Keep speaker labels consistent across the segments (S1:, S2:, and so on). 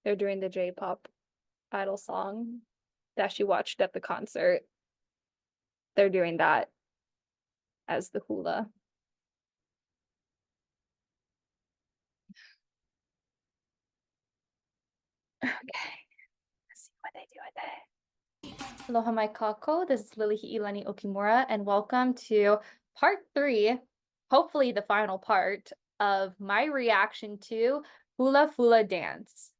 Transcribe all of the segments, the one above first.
S1: They're doing the J-pop idol song that she watched at the concert. They're doing that as the hula. Okay, let's see what they do with it. Aloha mai kako. This is Lily Hi'ilani Okimura, and welcome to part 3, hopefully the final part of my reaction to Hula Fulla Dance.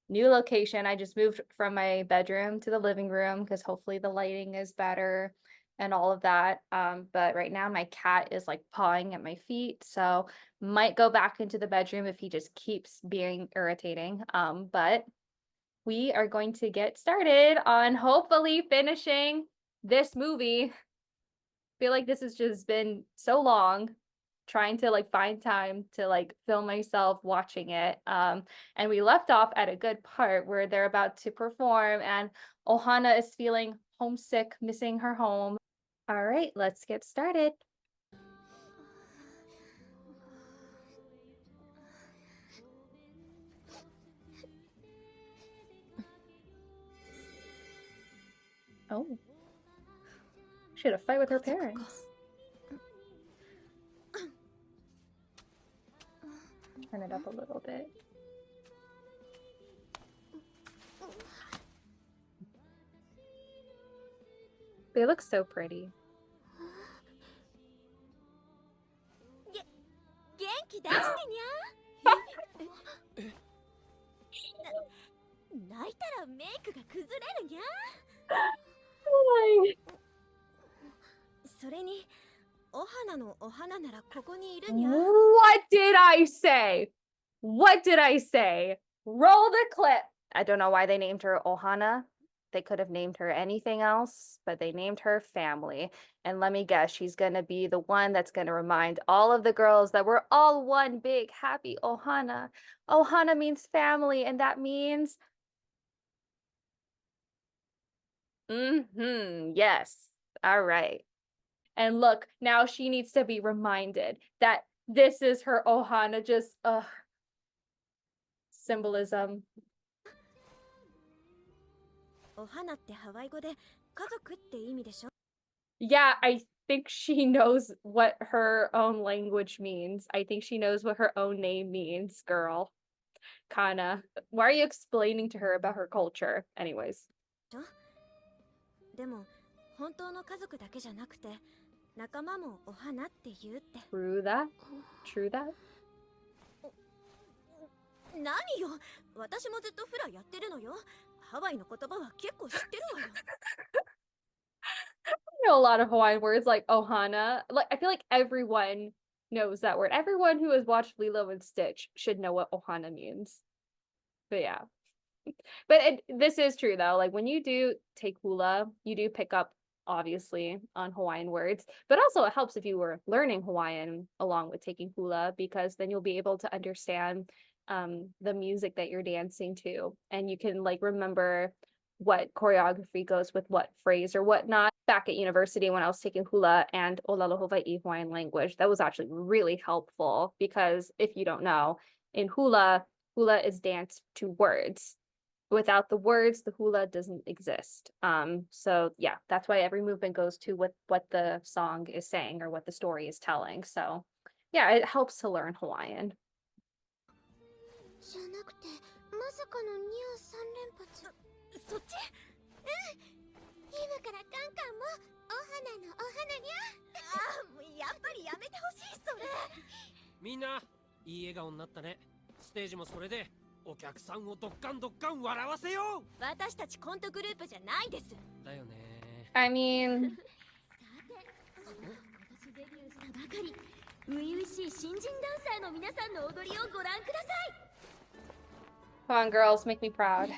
S1: New location. I just moved from my bedroom to the living room because hopefully the lighting is better and all of that. But right now my cat is like pawing at my feet, so might go back into the bedroom if he just keeps being irritating. But we are going to get started on hopefully finishing this movie. I feel like this has just been so long trying to like find time to like film myself watching it. And we left off at a good part where they're about to perform and Ohana is feeling homesick, missing her home. All right, let's get started. Oh, she had a fight with her parents. Turn it up a little bit. They look so pretty.
S2: 元気出してにゃ泣いたらメイクが崩れるにゃそれにお花のお花ならここにいるにゃ
S1: What did I say? What did I say? Roll the clip. I don't know why they named her Ohana. They could have named her anything else, but they named her family. And let me guess, she's going to be the one that's going to remind all of the girls that we're all one big happy Ohana. Ohana means family, and that means... yes. All right. And look, now she needs to be reminded that this is her Ohana, just, symbolism.
S2: お花ってハワイ語で家族って意味でしょ
S1: Yeah, I think she knows what her own language means. I think she knows what her own name means, girl. Kana. Why are you explaining to her about her culture? Anyways.
S2: でも本当の家族だけじゃなくて仲間もお花って言うって
S1: True that? True that?
S2: 何よ私もずっとフラやってるのよハワイの言葉は結構知ってるわよ
S1: I know a lot of Hawaiian words like ohana. Like I feel like everyone knows that word. Everyone who has watched Lilo and Stitch should know what ohana means. But yeah. But this is true though. Like when you do take hula, you do pick up obviously on Hawaiian words, but also it helps if you were learning Hawaiian along with taking hula because then you'll be able to understand the music that you're dancing to, and you can like remember what choreography goes with what phrase or whatnot. Back at university when I was taking hula and Olelo Hawaii Hawaiian language, that was actually really helpful because if you don't know, in hula, hula is danced to words. Without the words, the hula doesn't exist. So yeah, that's why every movement goes to what the song is saying or what the story is telling. So yeah, it helps to learn Hawaiian.
S2: じゃなくてまさかのニア3連発そっち今からカンカンもお花のお花にゃもうやっぱりやめてほしいそれ
S3: みんないい笑顔になったねステージもそれでお客さんをドッカンドッカン笑わせよう
S2: 私たちコントグループじゃないです
S3: だよね
S1: I mean
S2: さて今年デビューしたばかり初々しい新人ダンサーの皆さんの踊りをご覧ください
S1: come on, girls, make me proud.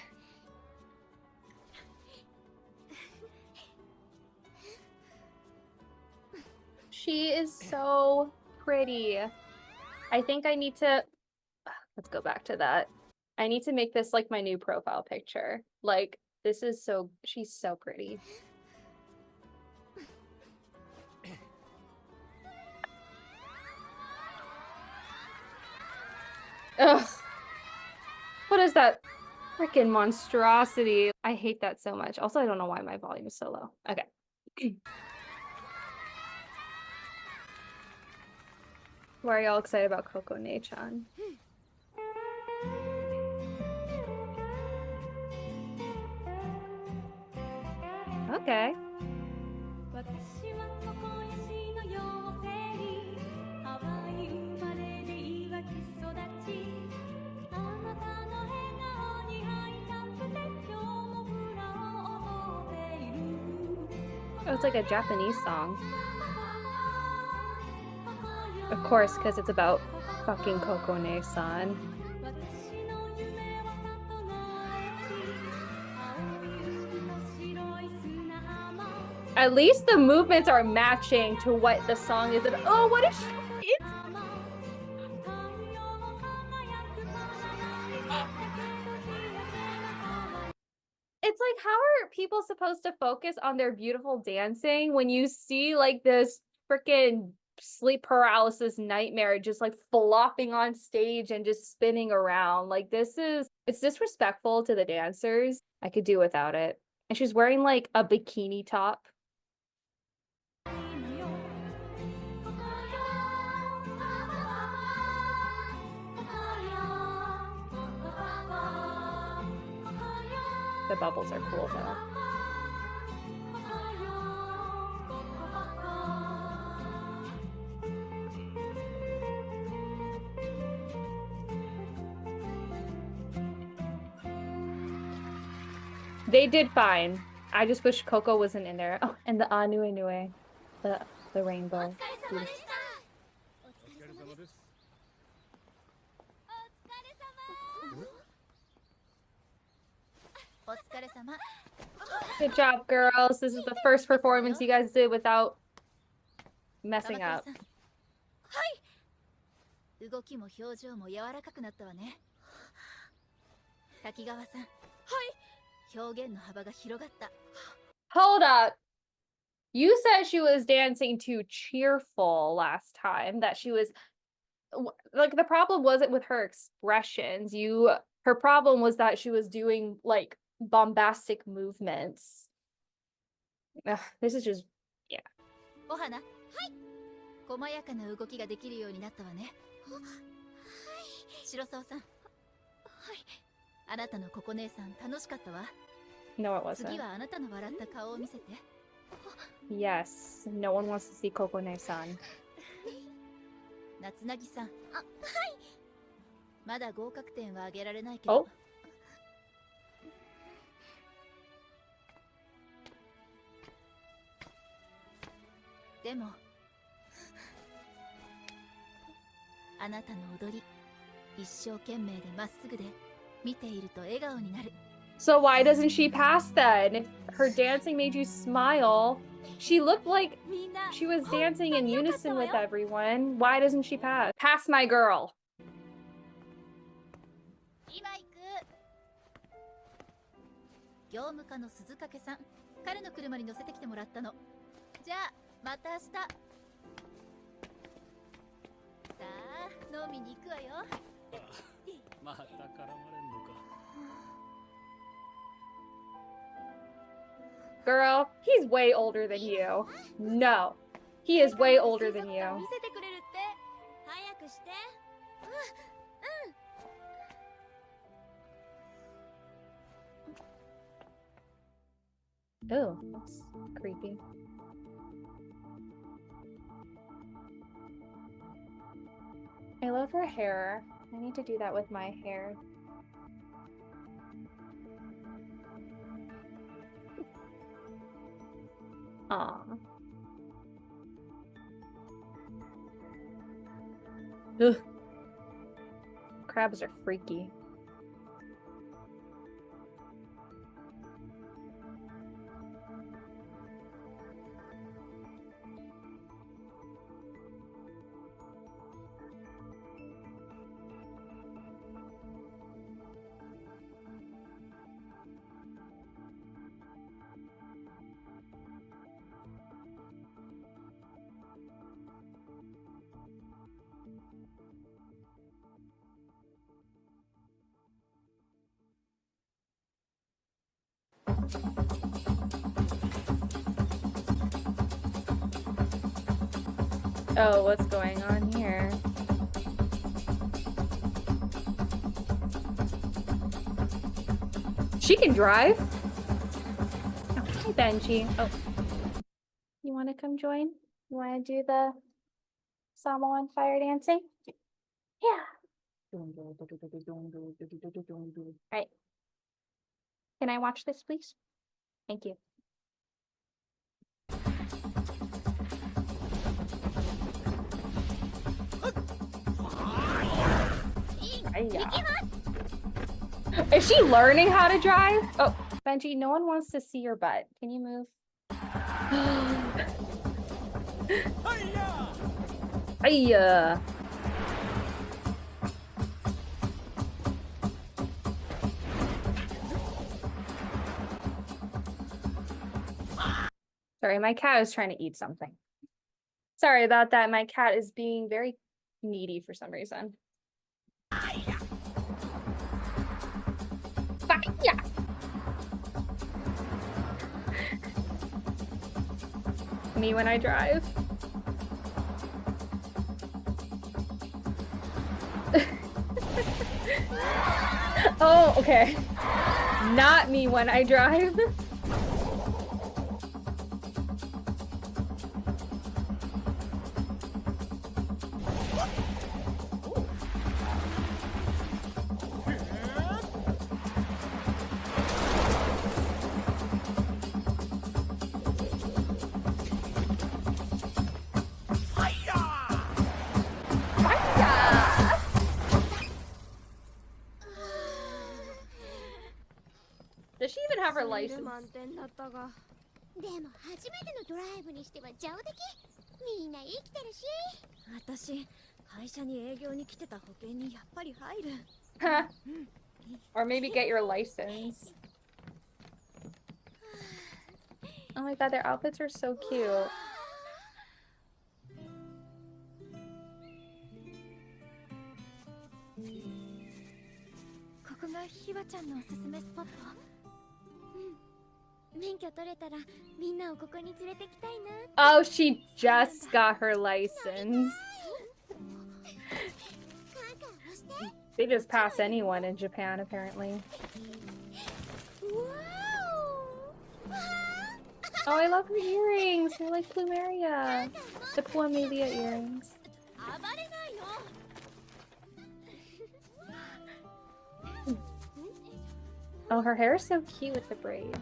S1: She is so pretty. I think I need to... Let's go back to that. I need to make this like my new profile picture. Like, this is so... She's so pretty. Ugh. What is that freaking monstrosity? I hate that so much. Also, I don't know why my volume is so low. Okay. Why are y'all excited about Coco Ne-chan? Okay.
S2: 私はここやしの妖精ハワイ生まれでいわき育ちあなたの笑顔に会いたくて今日もフラを踊っている
S1: Oh, it's like a Japanese song. Of course, because it's about fucking Coco Ne-san.
S2: 私の夢は里の駅青い海と白い砂浜
S1: At least the movements are matching to what the song is. Oh, what is she? It's like, how are people supposed to focus on their beautiful dancing when you see like this freaking sleep paralysis nightmare just like flopping on stage and just spinning around? Like, it's disrespectful to the dancers. I could do without it. And she's wearing like a bikini top. The bubbles are cool though. They did fine. I just wish Coco wasn't in there. Oh, and the Anue Nue. The rainbow. Good job, girls. This is the first performance you guys did without messing up.
S2: 動きも表情も柔らかくなったわね。滝川さん。はい。表現の幅が広がった。
S1: Hold up. You said she was dancing too cheerful last time, that she was like, the problem wasn't with her expressions. Her problem was that she was doing like bombastic movements. Ugh, this is just, yeah.
S2: お花。はい。細やかな動きができるようになったわね。はい。白沢さん。はい。あなたのココ姉さん楽しかったわ。
S1: No, it wasn't.
S2: 次はあなたの笑った顔を見せて。
S1: Yes, no one wants to see Coco Ne-san.
S2: 夏凪さん。あ、はい。まだ合格点はあげられないけど。
S1: Oh.
S2: でもあなたの踊り一生懸命でまっすぐで見ていると笑顔になる。
S1: So why doesn't she pass then? If her dancing made you smile, she looked like she was dancing in unison with everyone. Why doesn't she pass? Pass my girl.
S2: 今行く。業務課の鈴掛さん、彼の車に乗せてきてもらったの。じゃあまた明日。さあ飲みに行くわよ。
S3: また絡まれんのか。
S1: Girl, he's way older than you. No, he is way older than you.
S2: 見せてくれるって。早くして。
S1: Ooh, that's creepy. I love her hair. I need to do that with my hair. Aw. Ugh. Crabs are freaky. Oh, what's going on here? She can drive. Oh, hi, Benji. Oh, you want to come join? You want to do the Samoan fire dancing? Yeah. All right. Can I watch this, please? Thank you. Is she learning how to drive? Oh, Benji, no one wants to see your butt. Can you move? Hiya! Sorry, my cat is trying to eat something. Sorry about that. My cat is being very needy for some reason. Fire! Me when I drive. Oh, okay. Not me when I drive. Does she even have her license?
S2: でも初めてのドライブにしては上出来。みんな生きてるし。私、会社に営業に来てた保険にやっぱり入る。
S1: Or maybe get your license. Oh my god, their outfits are so cute.
S2: ここがひわちゃんのおすすめスポット。免許取れたらみんなをここに連れてきたいな。
S1: Oh, she just got her license. They just pass anyone in Japan, apparently. Oh, I love her earrings. They're like Plumeria. The Plumeria earrings. Oh, her hair is so cute with the braids.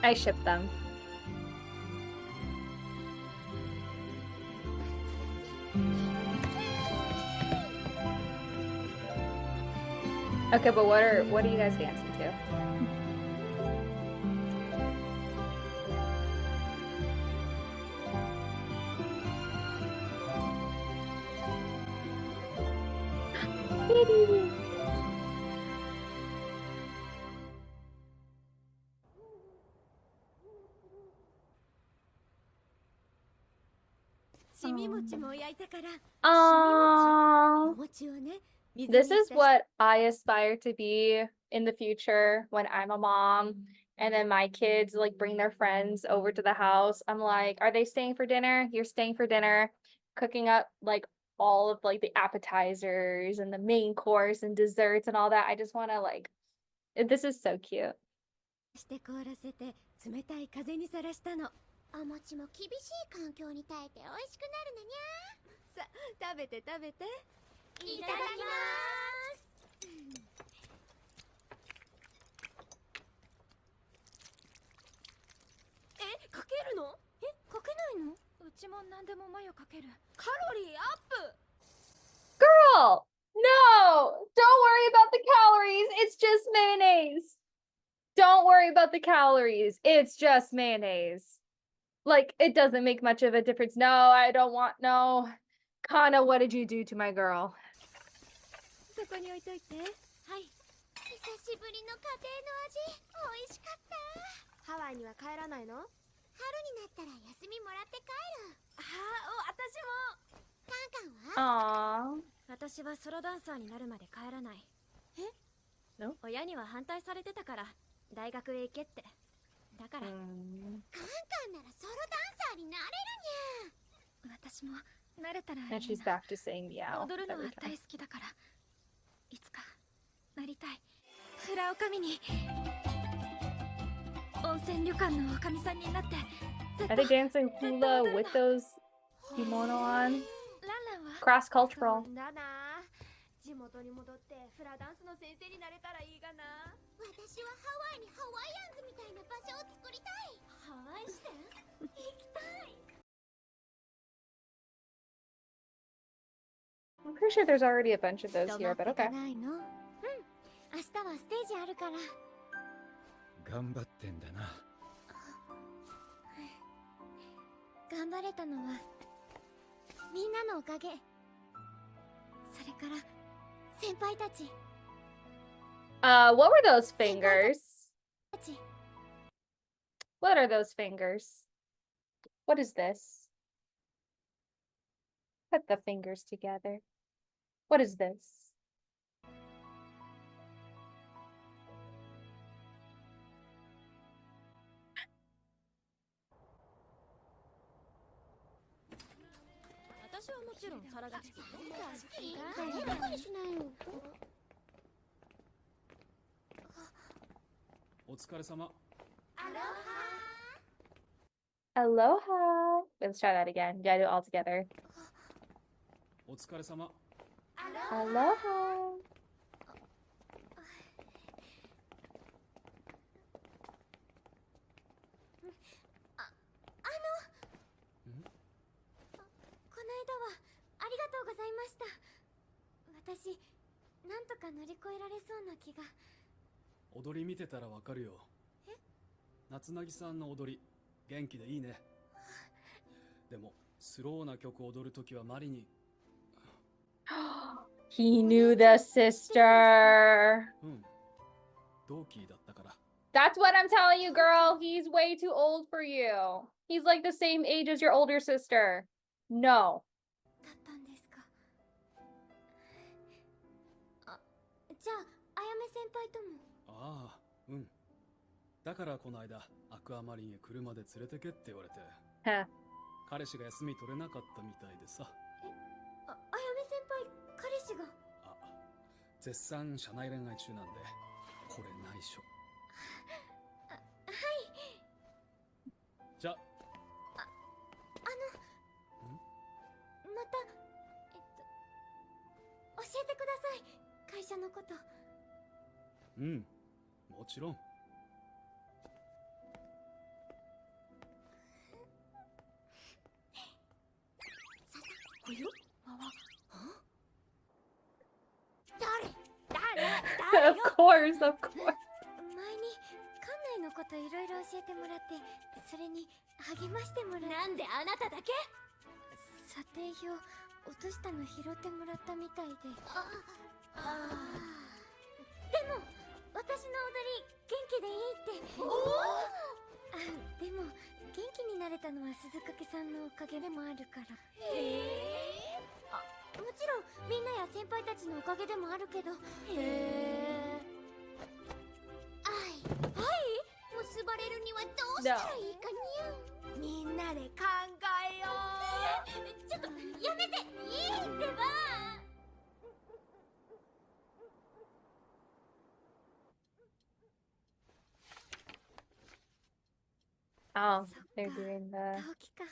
S1: I ship them. Okay, but what are you guys dancing to? Aww. This is what I aspire to be in the future when I'm a mom and then my kids like bring their friends over to the house. I'm like, are they staying for dinner? You're staying for dinner, cooking up like all of like the appetizers and the main course and desserts and all that. I just want to like, this is so cute.
S2: して凍らせて冷たい風にさらしたの。お餅も厳しい環境に耐えて美味しくなるのにゃ。さ、食べて食べて。いただきます。え、かけるの？え、かけないの？うちも何でもマヨかける。カロリーアップ。
S1: Girl, no, don't worry about the calories. worry about the calories. It's just mayonnaise. Like, it doesn't make much of a difference. No, I don't want, no. Kana, what did you do to my girl?
S2: そこに置いといて。はい。久しぶりの家庭の味、美味しかった。ハワイには帰らないの？春になったら休みもらって帰る。私も。カンカンは？
S1: Aww.
S2: 私はソロダンサーになるまで帰らない。え？
S1: No?
S2: 親には反対されてたから大学へ行けって。だから、カンカンならソロダンサーになれるにゃ。私も慣れたらいいな。
S1: And she's back to saying meow
S2: 踊るのは
S1: every
S2: 大
S1: time.
S2: 好きだからいつかなりたい。フラおかみに温泉旅館のおかみさんになって
S1: Are they dancing hula with those kimono on?
S2: ランランは
S1: Cross cultural.
S2: そうだな。地元に戻ってフラダンスの先生になれたらいいがな。私はハワイにハワイアンズみたいな場所を作りたい。ハワイ支店行きたい。
S1: I'm pretty sure there's already a bunch of those
S2: 泊
S1: here,
S2: まっ
S1: but
S2: て
S1: okay.
S2: かないの？うん。明日はステージあるから。
S4: 頑張ってんだな。
S2: 頑張れたのはみんなのおかげ。それから先輩たち。
S1: What were those fingers?
S2: たち。
S1: What are those fingers? What is this? Put the fingers together. What is this?
S2: 私はもちろん皿がつく。何しないよ。
S4: お疲れ様。
S1: Aloha. Let's try that again. You gotta do it all together.
S4: お疲れ様。
S1: Aloha.
S2: この間はありがとうございました。私、なんとか乗り越えられそうな気が。
S4: 踊り見てたらわかるよ。
S2: え？
S4: 夏凪さんの踊り、元気でいいね。でも、スローな曲踊るときはマリに。
S1: He knew the sister.
S4: 同期だったから。
S1: That's what I'm telling you, girl. He's way too old for you. He's like the same age as your older sister. No.
S2: だったんですか。じゃあ、あやめ先輩とも。
S4: ああ、だからこの間、アクアマリンへ車で連れてけって言われて。
S1: Huh.
S4: 彼氏が休み取れなかったみたいでさ。
S2: あやめ先輩、彼氏が。
S4: あ、絶賛社内恋愛中なんで、これ内緒。
S2: はい。
S4: じゃあ。
S2: また、教えてください。会社のこと。
S4: もちろん。
S1: Of course, of course.
S2: 前に館内のこといろいろ教えてもらって、それに励ましてもらって。なんであなただけ？査定表落としたの拾ってもらったみたいで。でも私の踊り元気でいいって。でも元気になれたのは鈴掛さんのおかげでもあるから。もちろんみんなや先輩たちのおかげでもあるけど。結ばれるにはどうしたらいいかにゃ。みんなで考えよう。ちょっとやめていいってば。
S1: Oh, they're doing the.
S2: 同期か。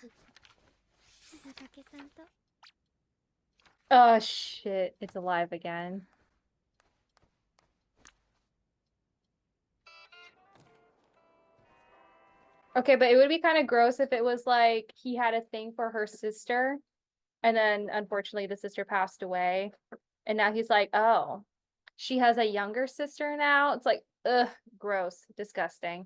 S2: 鈴掛さんと。
S1: Oh shit! It's alive again. Okay, but it would be kind of gross if it was like he had a thing for her sister, and then unfortunately the sister passed away, and now he's like, oh, she has a younger sister now. It's like, Ugh, gross, disgusting.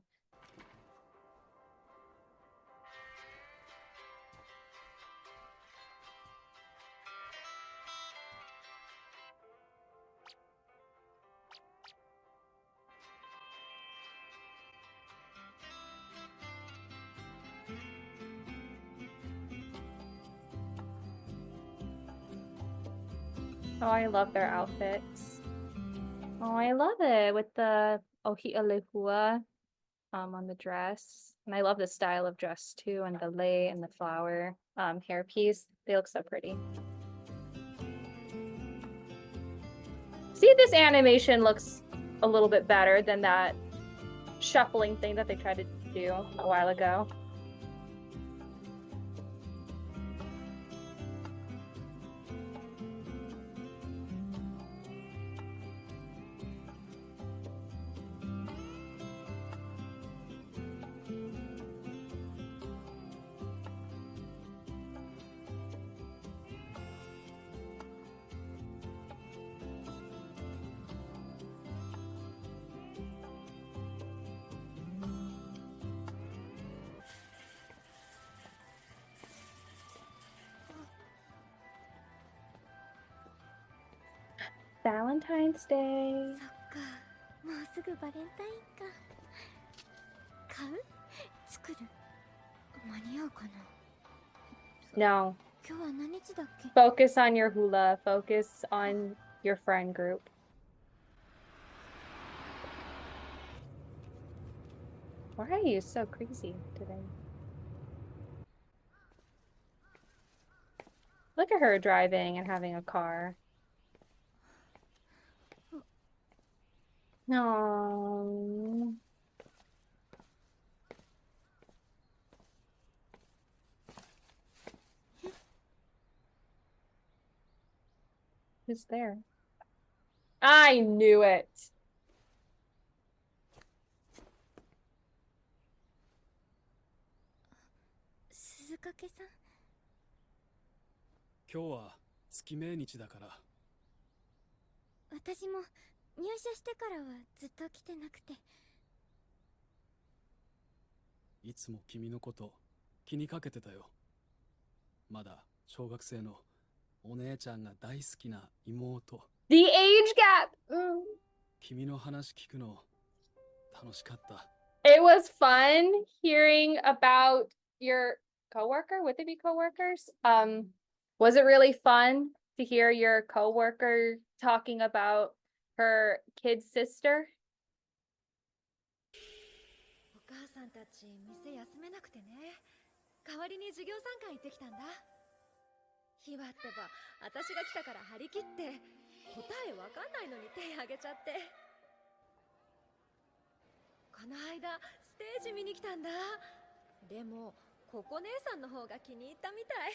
S1: Oh, I love their outfits. Oh, I love it with the ohi'alehua on the dress. And I love the style of dress too, and the lei and the flower hairpiece. They look so pretty. See, this animation looks a little bit better than that shuffling thing that they tried to do a while ago. Valentine's Day.
S2: そっか、もうすぐバレンタインか。買う？作る？間に合うかな？
S1: No.
S2: 今日は何日だっけ？
S1: Focus on your hula. Focus on your friend group. Why are you so crazy today? Look at her driving and having a car. No. Who's there? I knew it.
S2: 鈴掛さん。
S4: 今日は月命日だから。
S2: 私も入社してからはずっと来てなくて。
S4: いつも君のこと気にかけてたよ。まだ小学生のお姉ちゃんが大好きな妹。
S1: The age gap.
S4: 君の話聞くの楽しかった。
S1: It was fun hearing about your coworker. Would they be coworkers? Was it really fun to hear your coworker talking about her kid sister?
S2: お母さんたち店休めなくてね。代わりに授業参観行ってきたんだ。ひわってば、私が来たから張り切って、答えわかんないのに手あげちゃって。この間ステージ見に来たんだ。でもココ姉さんの方が気に入ったみたい。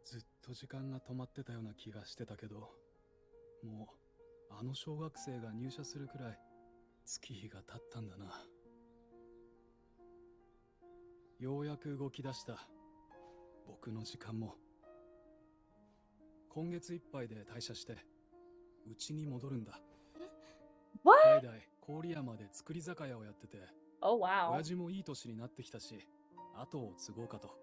S4: ずっと時間が止まってたような気がしてたけど、もうあの小学生が入社するくらい月日が経ったんだな。ようやく動き出した僕の時間も。今月いっぱいで退社してうちに戻るんだ。
S1: What?
S4: 代々郡山で作り酒屋をやってて、
S1: Oh, wow.
S4: 親父もいい年になってきたし、後を継ごうかと。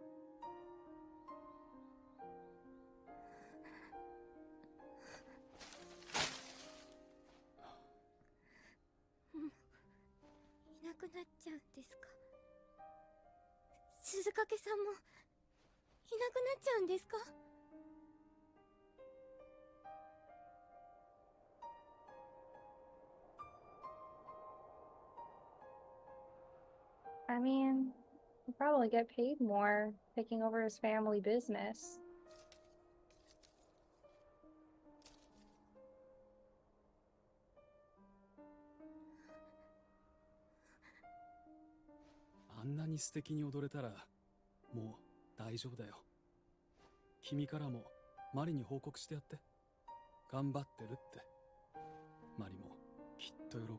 S2: いなくなっちゃうんですか？鈴掛さんもいなくなっちゃうんですか？
S1: I mean, he'll probably get paid more taking over his family business.
S4: あんなに素敵に踊れたらもう大丈夫だよ。君からもマリに報告してやって。頑張ってるって。マリもきっと喜ぶ。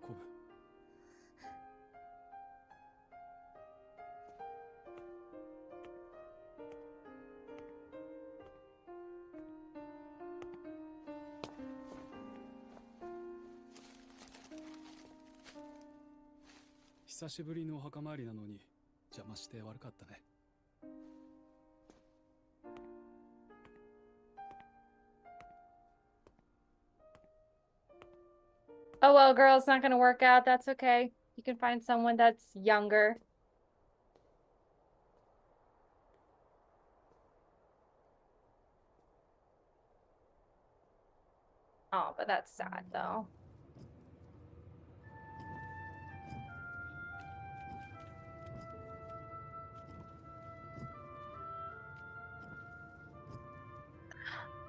S4: 久しぶりのお墓参りなのに邪魔して悪かったね。
S1: Oh well, girl, it's not gonna work out. That's okay. You can find someone that's younger. Oh, but that's sad though.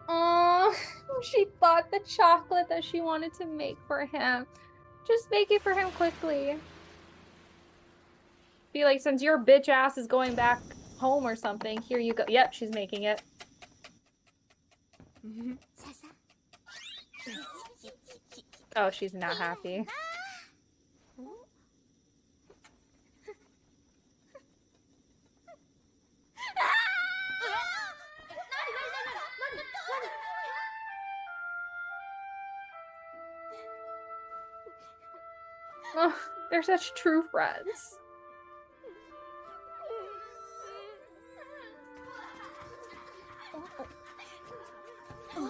S1: Oh, she bought the chocolate that she wanted to make for him. Just make it for him quickly. Be like, since your bitch ass is going back home or something, here you go. Yep, she's making it. Oh, she's not happy. Oh, they're such true friends. Oh,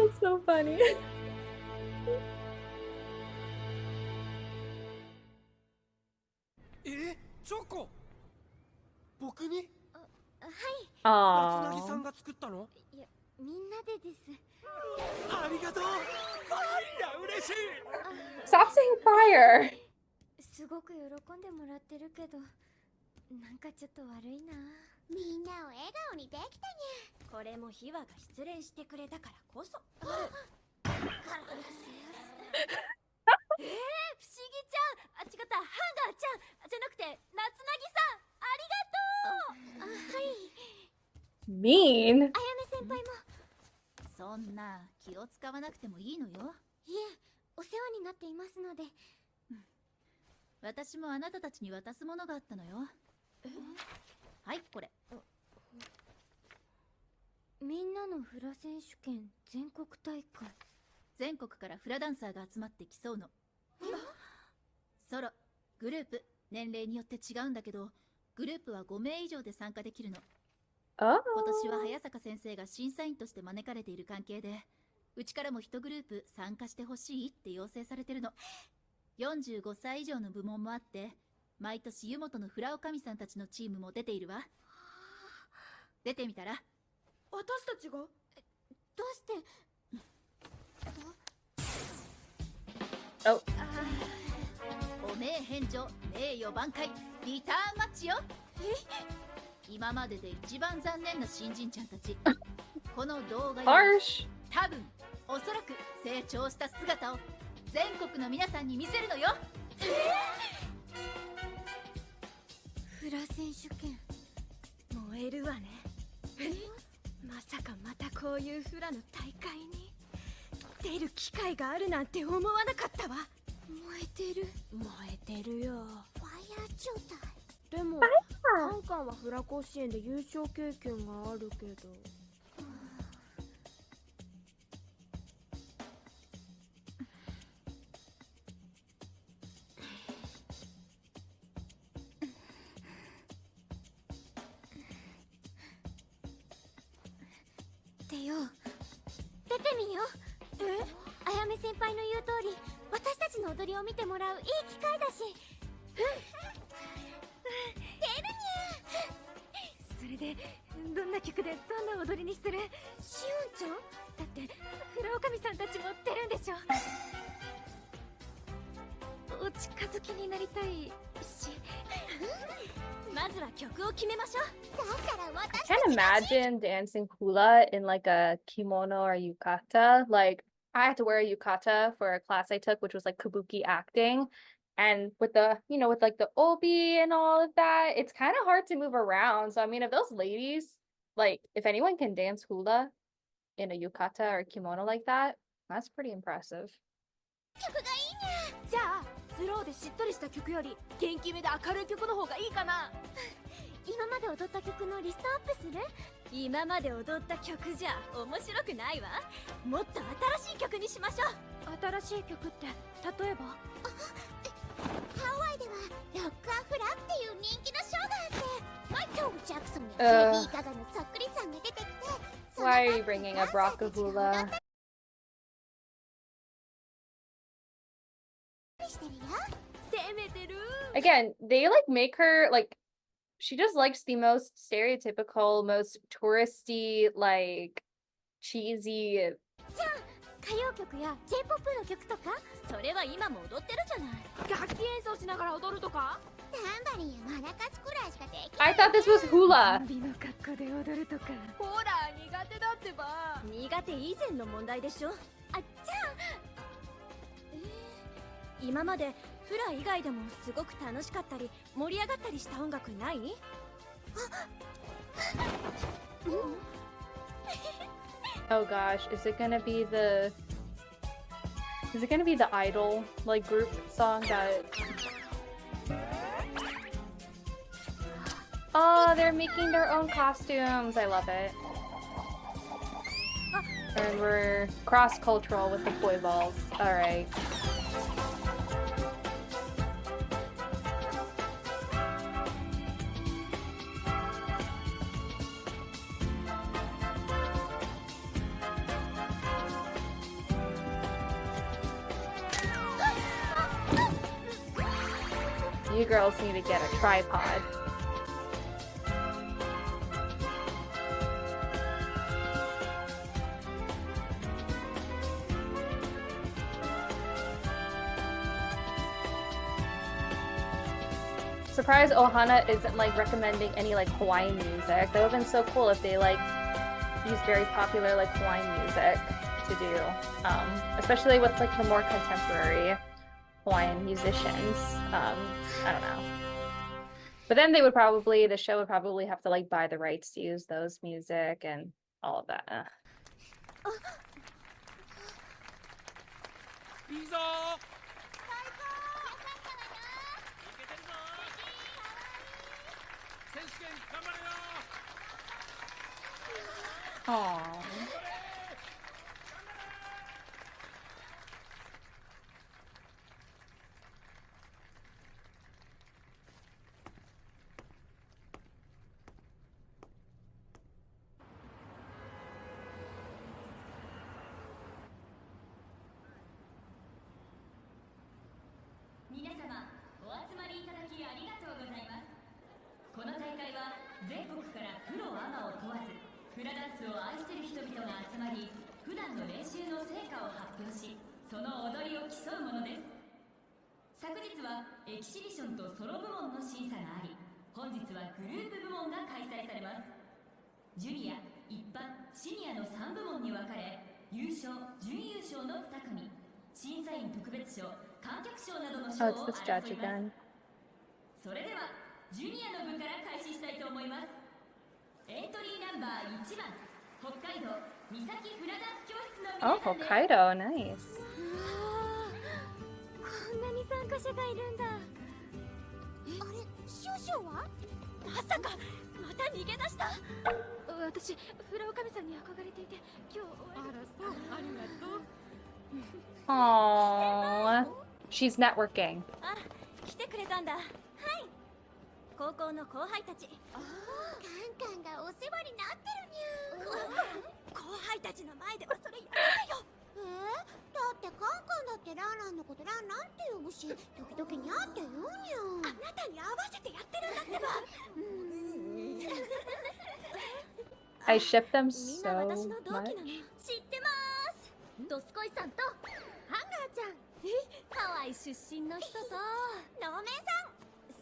S1: that's so funny.
S3: チョコ僕に
S2: はい、
S3: 夏凪さん
S1: Aww.
S3: が作ったの？
S2: いや、みんなでです。
S3: ありがとう。いや嬉しい。
S1: Stop saying fire.
S2: すごく喜んでもらってるけど、なんかちょっと悪いな。みんなを笑顔にできたにゃ。これもヒワが失恋してくれたからこそ。不思議ちゃん、あ、違った、ハンガーちゃんじゃなくて夏凪さん、ありがとう。はい。
S1: Mean.
S2: あやめ先輩も。
S5: そんな気を使わなくてもいいのよ。
S2: いえ、お世話になっていますので。
S5: 私もあなたたちに渡すものがあったのよ。はい、これ。
S2: みんなのフラ選手権全国大会。
S5: 全国からフラダンサーが集まって競うの。ソロ、グループ、年齢によって違うんだけど、グループは5名以上で参加できるの。
S1: Oh.
S5: 今年は早坂先生が審査員として招かれている関係で、うちからも1グループ参加してほしいって要請されてるの。45歳以上の部門もあって、毎年湯本のフラおかみさんたちのチームも出ているわ。出てみたら？
S2: 私たちが？どうして？
S1: Oh.
S5: お名返上、名誉挽回、リターンマッチよ。今までで一番残念な新人ちゃんたち。この動画より
S1: Harsh.
S5: 多分、おそらく成長した姿を全国の皆さんに見せるのよ。
S2: フラ選手権燃えるわね。まさかまたこういうフラの大会に出る機会があるなんて思わなかったわ。燃えてる。燃えてるよ。ファイヤー状態。でもカンカンはフラ甲子園で優勝経験があるけど。出よう。出てみよう。あやめ先輩の言う通り、私たちの踊りを見てもらういい機会だし。出るにゃ。それでどんな曲でどんな踊りにする？しおんちゃん？だってフラおかみさんたちも出るんでしょ。お近づきになりたいし。まずは曲を決めましょう。だから私
S1: I can't imagine dancing hula in like a kimono or yukata. Like, I had to wear a yukata for a class I took, which was like kabuki acting. And with the, you know, with like the obi and all of that, it's kind of hard to move around. So, I mean, if those ladies, like, if anyone can dance hula in a yukata or kimono like that, that's pretty impressive.
S2: 曲がいいね。じゃあスローでしっとりした曲より元気めで明るい曲の方がいいかな。今まで踊った曲のリストアップする？今まで踊った曲じゃ面白くないわ。もっと新しい曲にしましょう。新しい曲って例えば？ハワイではロックアフラっていう人気のショーがあって、マイケル・ジャクソンやレディー・ガガのそっくりさんが出てきて、
S1: Why are you bringing up Rockahula?
S2: してるよ。攻めてる。
S1: Again, they like make her like she just likes the most stereotypical, most touristy, like cheesy.
S2: 歌謡曲や J-POP の曲とか、それは今も踊ってるじゃない。楽器演奏しながら踊るとか、タンバリンやマラカスくらいしかできない。
S1: I thought this was hula.
S2: ゾンビの格好で踊るとか。ほら苦手だってば。苦手以前の問題でしょ。あ、じゃあ、今までフラ以外でもすごく楽しかったり盛り上がったりした音楽ない？Oh
S1: gosh, is it gonna be the idol like group song that? Oh, they're making their own costumes. I love it. And we're cross-cultural with the boy balls. All right. You girls need to get a tripod. Surprised Ohana isn't like recommending any like Hawaiian music. That would have been so cool if they like used very popular like Hawaiian music to do, especially with like the more contemporary Hawaiian musicians. I don't know. But then the show would probably have to like buy the rights to use those music and all of that.
S3: いいぞー。いけてるぞー。選手権頑張れよー。
S1: Aww. Oh, it's this judge again. Oh, Hokkaido, nice.
S2: こんなに参加者がいるんだ。あれ、少々は？まさかまた逃げ出した？私、フラオカミさんに憧れていて、今日あらそう、ありがとう。
S1: Aww. She's networking.
S2: あ、来てくれたんだ。はい。高校の後輩たち。カンカンがお世話になってるにゃ。後輩たちの前ではそれやめてよ。だってカンカンだってランランのことランランって呼ぶし、時々にゃって言うにゃ。あなたに合わせてやってるんだってば。
S1: I ship them
S2: みんな
S1: so
S2: 私の同期なの。
S1: much.
S2: 知ってます。ドスコイさんとハンガーちゃん。ハワイ出身の人とノーメンさん。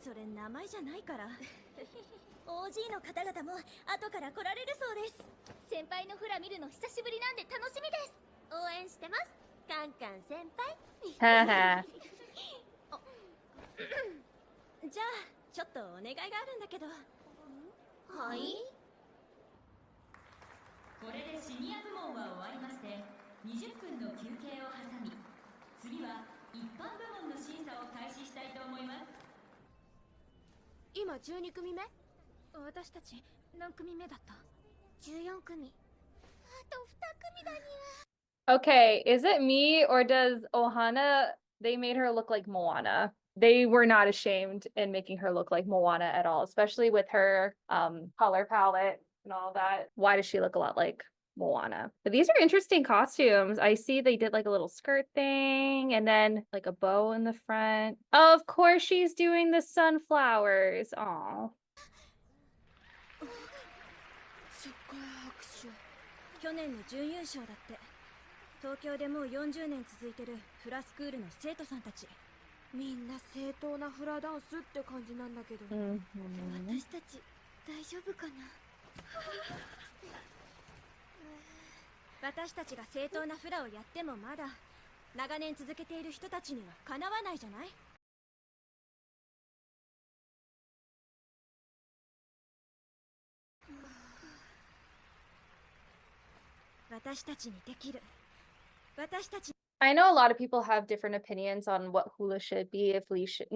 S2: それ名前じゃないから。OG の方々も後から来られるそうです。先輩のフラ見るの久しぶりなんで楽しみです。応援してます、カンカン先輩。
S1: Haha.
S2: じゃあちょっとお願いがあるんだけど。はい。
S6: これでシニア部門は終わりまして、20分の休憩を挟み、次は一般部門の審査を開始したいと思います。
S2: 今12組目？私たち何組目だった？ 14組。あと2組だにゃ。
S1: Okay, is it me or does Ohana, they made her look like Moana. They were not ashamed in making her look like Moana at all, especially with her color palette and all that. Why does she look a lot like Moana? But these are interesting costumes. I see they did like a little skirt thing and then like a bow in the front. Of course she's doing the sunflowers. Aw.
S2: すっごい拍手。去年の準優勝だって。東京でもう40年続いてるフラスクールの生徒さんたち。みんな正当なフラダンスって感じなんだけど、私たち大丈夫かな。私たちが正当なフラをやってもまだ長年続けている人たちにはかなわないじゃない。私たちにできる。私たち
S1: I know a lot of people have different opinions on what hula should be, if we should,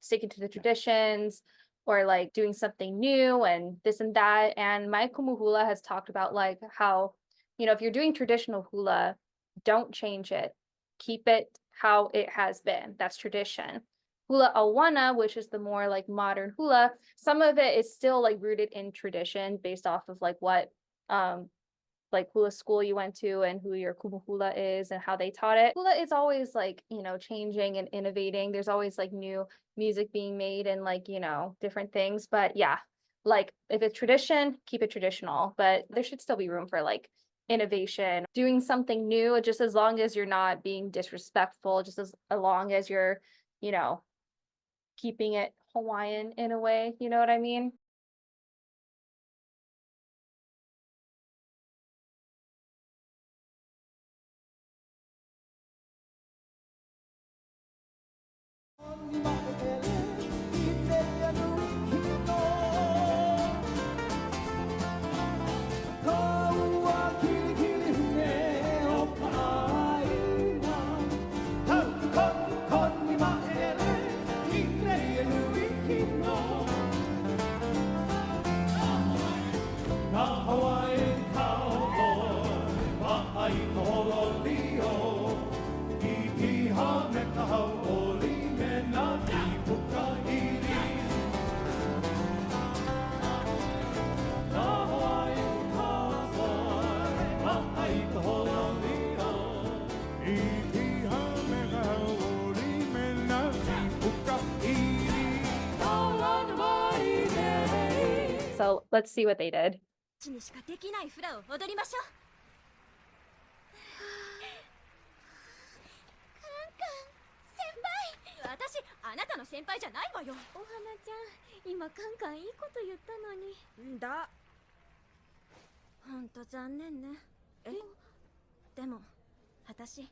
S1: sticking to the traditions or like doing something new and this and that. And my kumu hula has talked about like how, if you're doing traditional hula, don't change it. Keep it how it has been. That's tradition. Hula awana, which is the more like modern hula, some of it is still like rooted in tradition based off of like what like hula school you went to and who your kumu hula is and how they taught it. Hula is always like, changing and innovating. There's always like new music being made and like, different things. But yeah, like if it's tradition, keep it traditional. But there should still be room for like innovation, doing something new, just as long as you're not being disrespectful, just as long as you're, keeping it Hawaiian in a way, you know what I mean? So let's see what they did.
S2: にしかできないフラを踊りましょう。カンカン先輩。私あなたの先輩じゃないわよ。お花ちゃん、今カンカンいいこと言ったのに。んだ。ほんと残念ね。でも私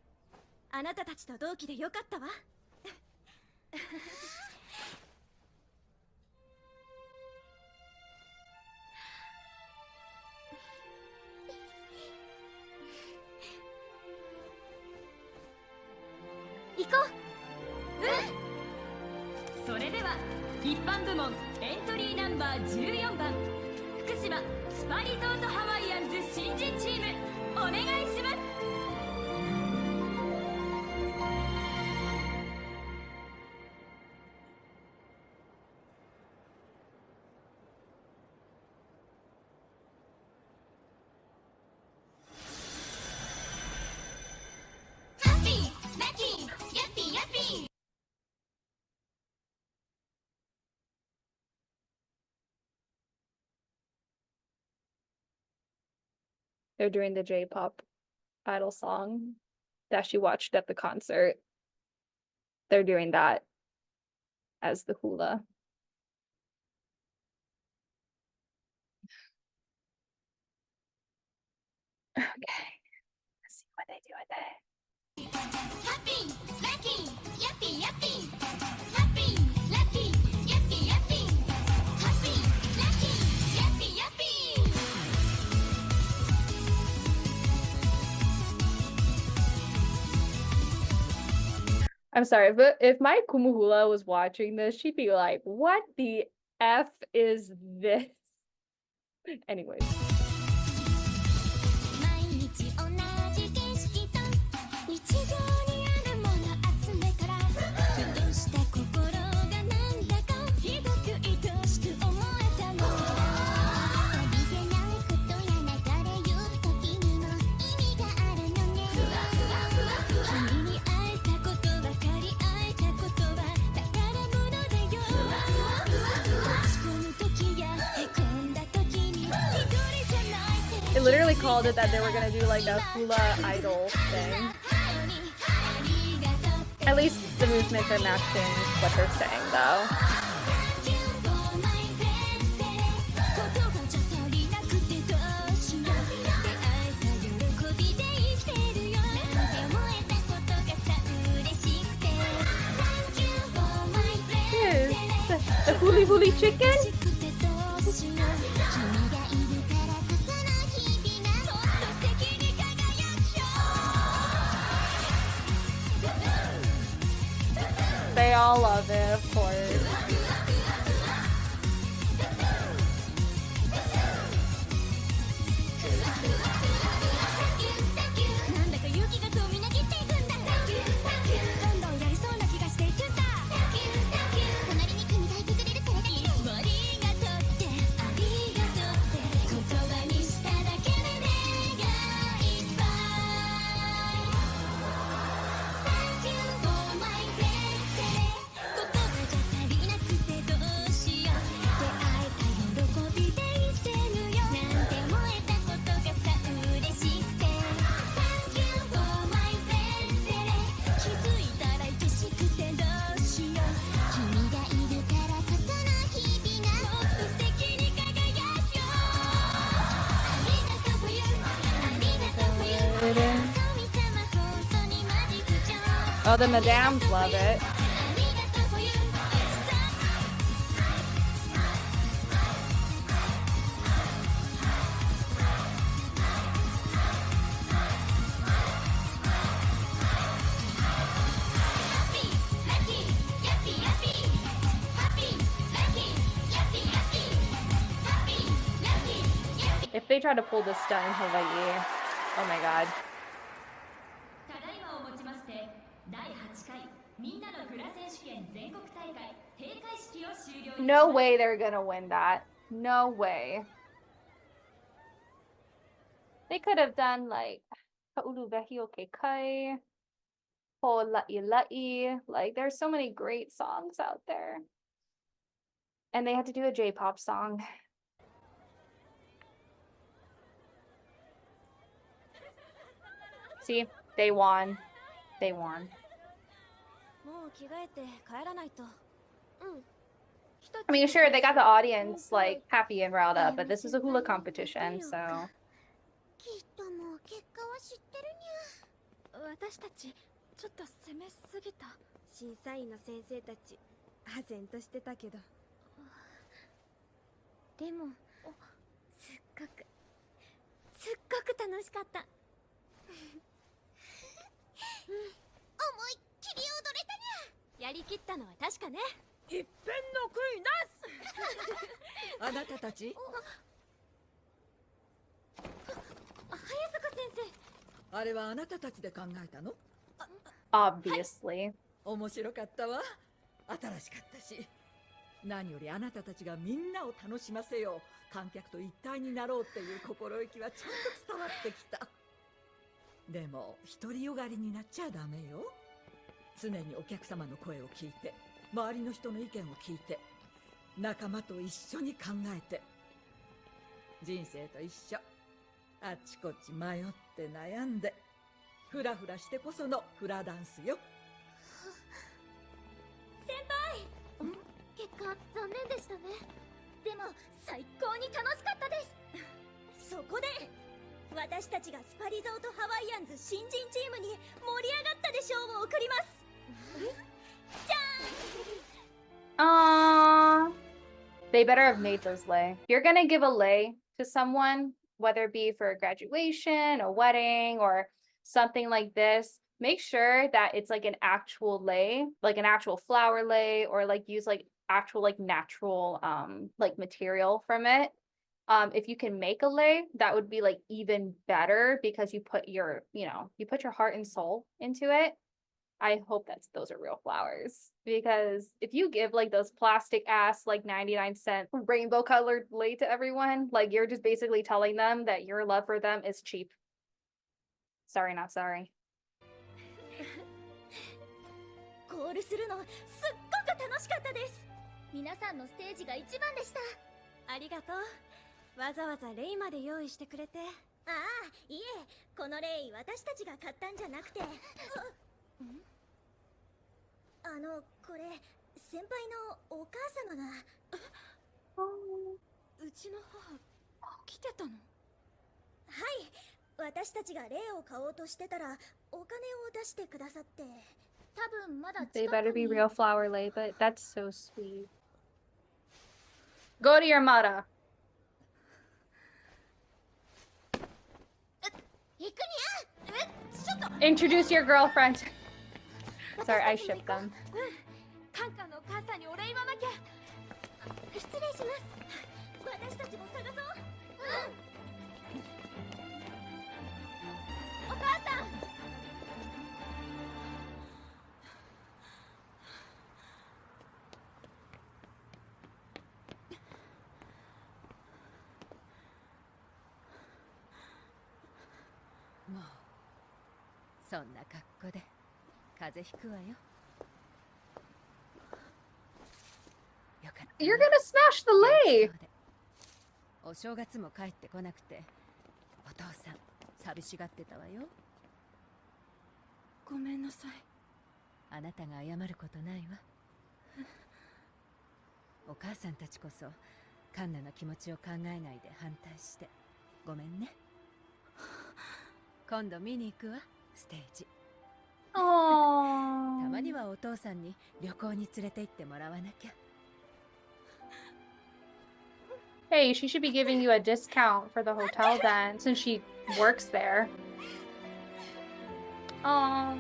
S2: あなたたちと同期でよかったわ。行こう。
S6: それでは一般部門エントリーナンバー14番福島スパリゾートハワイアンズ新人チームお願いします。
S1: They're doing the J-pop idol song that she watched at the concert. They're doing that as the hula. Okay, let's see what they do with it.
S2: Happy, lucky, yuppie, yuppie. Happy, lucky, yuppie, yuppie. Happy, lucky, yuppie, yuppie.
S1: I'm sorry, but if my Kumuhula was watching this, she'd be like, what the F is this? Anyways. literally called it that they were gonna do like a hula idol thing. At least the movements are matching what they're saying, though. The huli huli chicken? They all love it, of course. Oh, the madams love it. If they try to pull this stunt in Hawaii, oh my god. No way they're gonna win that. No way. They could have done like Ha'ulu Vehi o Ke Kai, Ho La'i La'i. Like, there's so many great songs out there. And they had to do a J-pop song. See, they won. They won. I mean, sure, they got the audience like happy and riled up, but this is a hula competition, so.
S2: きっともう結果は知ってるにゃ。私たちちょっと攻めすぎた。審査員の先生たち唖然としてたけど。でもすっごく楽しかった。思いっきり踊れたにゃ。やりきったのは確かね。いっぺんの悔いなす。
S7: あなたたち
S2: 早坂先生、
S7: あれはあなたたちで考えたの？
S1: Obviously.
S7: 面白かったわ。新しかったし、何よりあなたたちがみんなを楽しませよう、観客と一体になろうっていう心意気はちゃんと伝わってきた。でも独りよがりになっちゃダメよ。常にお客様の声を聞いて、周りの人の意見を聞いて、仲間と一緒に考えて。人生と一緒、あっちこっち迷って悩んでフラフラしてこそのフラダンスよ。
S2: 先輩、結果残念でしたね。でも最高に楽しかったです。そこで私たちがスパリゾートハワイアンズ新人チームに盛り上がったで賞を送ります。じゃーん。
S1: They better have made those lei. If you're gonna give a lei to someone, whether it be for a graduation, a wedding, or something like this, make sure that it's like an actual lei, like an actual flower lei, or like use like actual like natural like material from it. If you can make a lei, that would be like even better because you put your, you put your heart and soul into it. I hope those are real flowers, because if you give like those plastic ass like 99-cent rainbow colored lei to everyone, like you're just basically telling them that your love for them is cheap. Sorry, not sorry.
S2: コールするのすっごく楽しかったです。皆さんのステージが一番でした。ありがとう。わざわざレイまで用意してくれてああ、いえ、このレイ私たちが買ったんじゃなくて。これ先輩のお母様が。
S8: うちの母来てたの？
S2: はい、私たちがレイを買おうとしてたらお金を出してくださって。
S5: 多分まだ
S1: They
S5: 近
S1: better
S5: く
S1: be
S5: に。
S1: real flower lay, but that's so sweet. Go to your mother.
S2: 行くにゃ。ちょっと
S1: Introduce your girlfriend. Sorry, I
S8: 私たちも
S1: ship
S8: 行こ
S1: them.
S8: う。カンカンのお母さんにお礼言わなきゃ。
S2: 失礼します。私たちも探そう。
S8: お母さん。
S9: もうそんな格好で風邪ひくわよ。よかった。
S1: You're gonna smash the lay.
S9: お正月も帰ってこなくてお父さん寂しがってたわよ。
S8: ごめんなさい。
S9: あなたが謝ることないわ。お母さんたちこそカンナの気持ちを考えないで反対してごめんね。今度見に行くわ、ステージ。たま
S1: Aww.
S9: にはお父さんに旅行に連れて行ってもらわなきゃ。
S1: Hey, she should be giving you a discount for the hotel then, since she works there. Oh.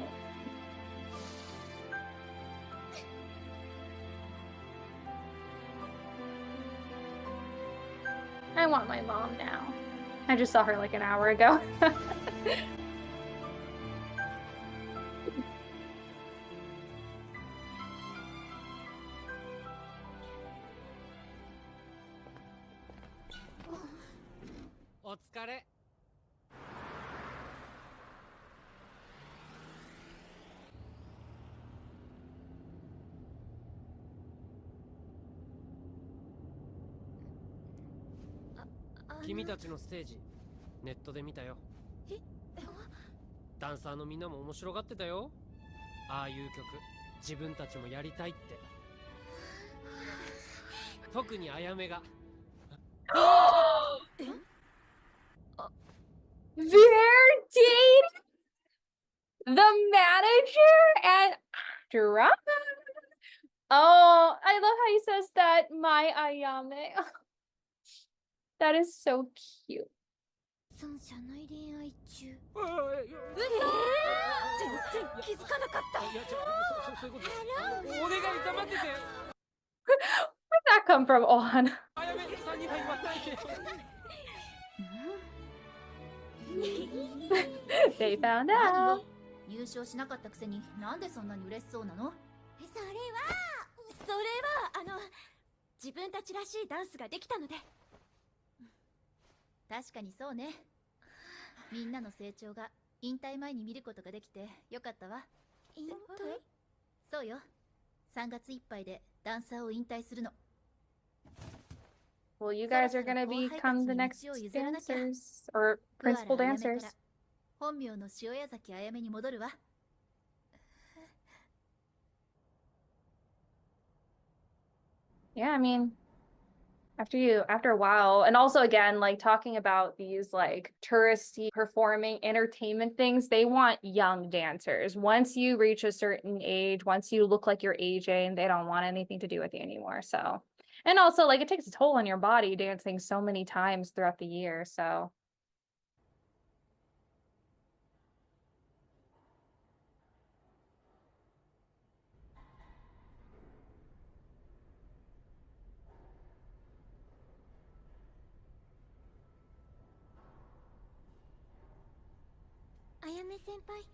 S1: I want my mom now. I just saw her like an hour ago.
S3: お疲れ。君たちのステージネットで見たよ。ダンサーのみんなも面白がってたよ。ああいう曲自分たちもやりたいって。特にあやめが。
S1: They're dating the manager and drama. Oh, I love how he says that. My Ayame. That is so cute.
S2: 社内恋愛中。
S3: 全
S8: 然気づかなかった。
S3: いや、そういうこと。お願い黙ってて。
S1: Where'd that come from, Ohan?
S3: あやめさんには言わないで。
S1: They found
S5: 何
S1: out.
S5: よ、優勝しなかったくせになんでそんなに嬉しそうなの？
S8: 自分たちらしいダンスができたので。
S5: 確かにそうね。みんなの成長が引退前に見ることができてよかったわ。
S2: 引退？
S5: そうよ。3月いっぱいでダンサーを引退するの。
S1: Well, you guys are gonna become the next dancers or
S5: クアラ
S1: principal
S5: あやめか
S1: dancers.
S5: ら本名の塩谷崎あやめに戻るわ。
S1: Yeah, I mean, after a while, and also again, like talking about these like touristy performing entertainment things, they want young dancers. Once you reach a certain age, once you look like you're aging, they don't want anything to do with you anymore. So, and also like it takes a toll on your body dancing so many times throughout the year. So.
S2: あやめ先輩。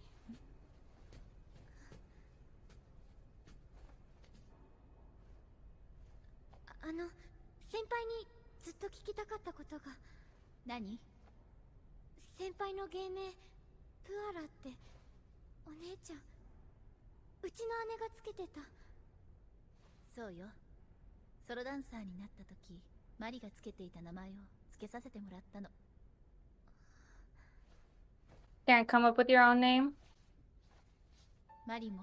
S2: 先輩にずっと聞きたかったことが。
S5: 何？
S2: 先輩の芸名プアラってお姉ちゃん、うちの姉がつけてた。
S5: そうよ。ソロダンサーになった時、マリがつけていた名前をつけさせてもらったの。
S1: Can't come up with your own name?
S5: マリも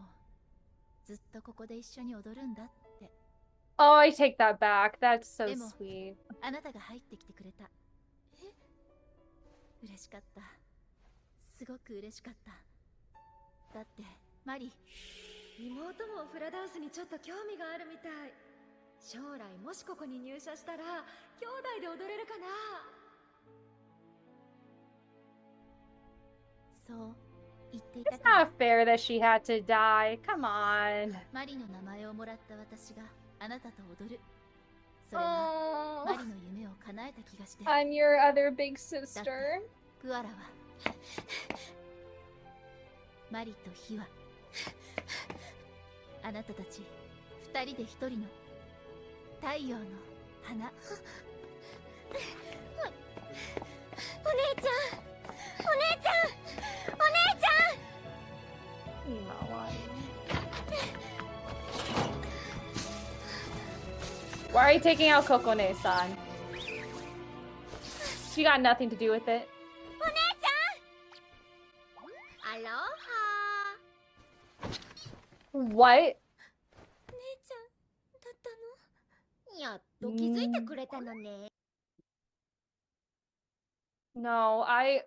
S5: ずっとここで一緒に踊るんだって。
S1: Oh, I take that back. That's so
S5: でも
S1: sweet.
S5: あなたが入ってきてくれた。嬉しかった。すごく嬉しかった。だってマリ、
S8: 妹もフラダンスにちょっと興味があるみたい。将来もしここに入社したら兄弟で踊れるかな。
S5: そう言っていた
S1: It's
S5: から。
S1: not fair that she had to die. Come on.
S5: マリの名前をもらった私があなたと踊る。それがマ
S1: Oh,
S5: リの夢を叶えた気がして。
S1: I'm your other big sister.
S5: クアラはマリとヒワ、あなたたち二人で一人の太陽の花。
S8: お姉ちゃん、お姉ちゃん、お姉ちゃん。
S1: Why are you taking out Kokone-san? She got nothing to do with it.
S8: お姉ちゃん。アロハ。
S1: What?
S8: 姉ちゃんだったの。やっと気づいてくれたのね。
S1: No, I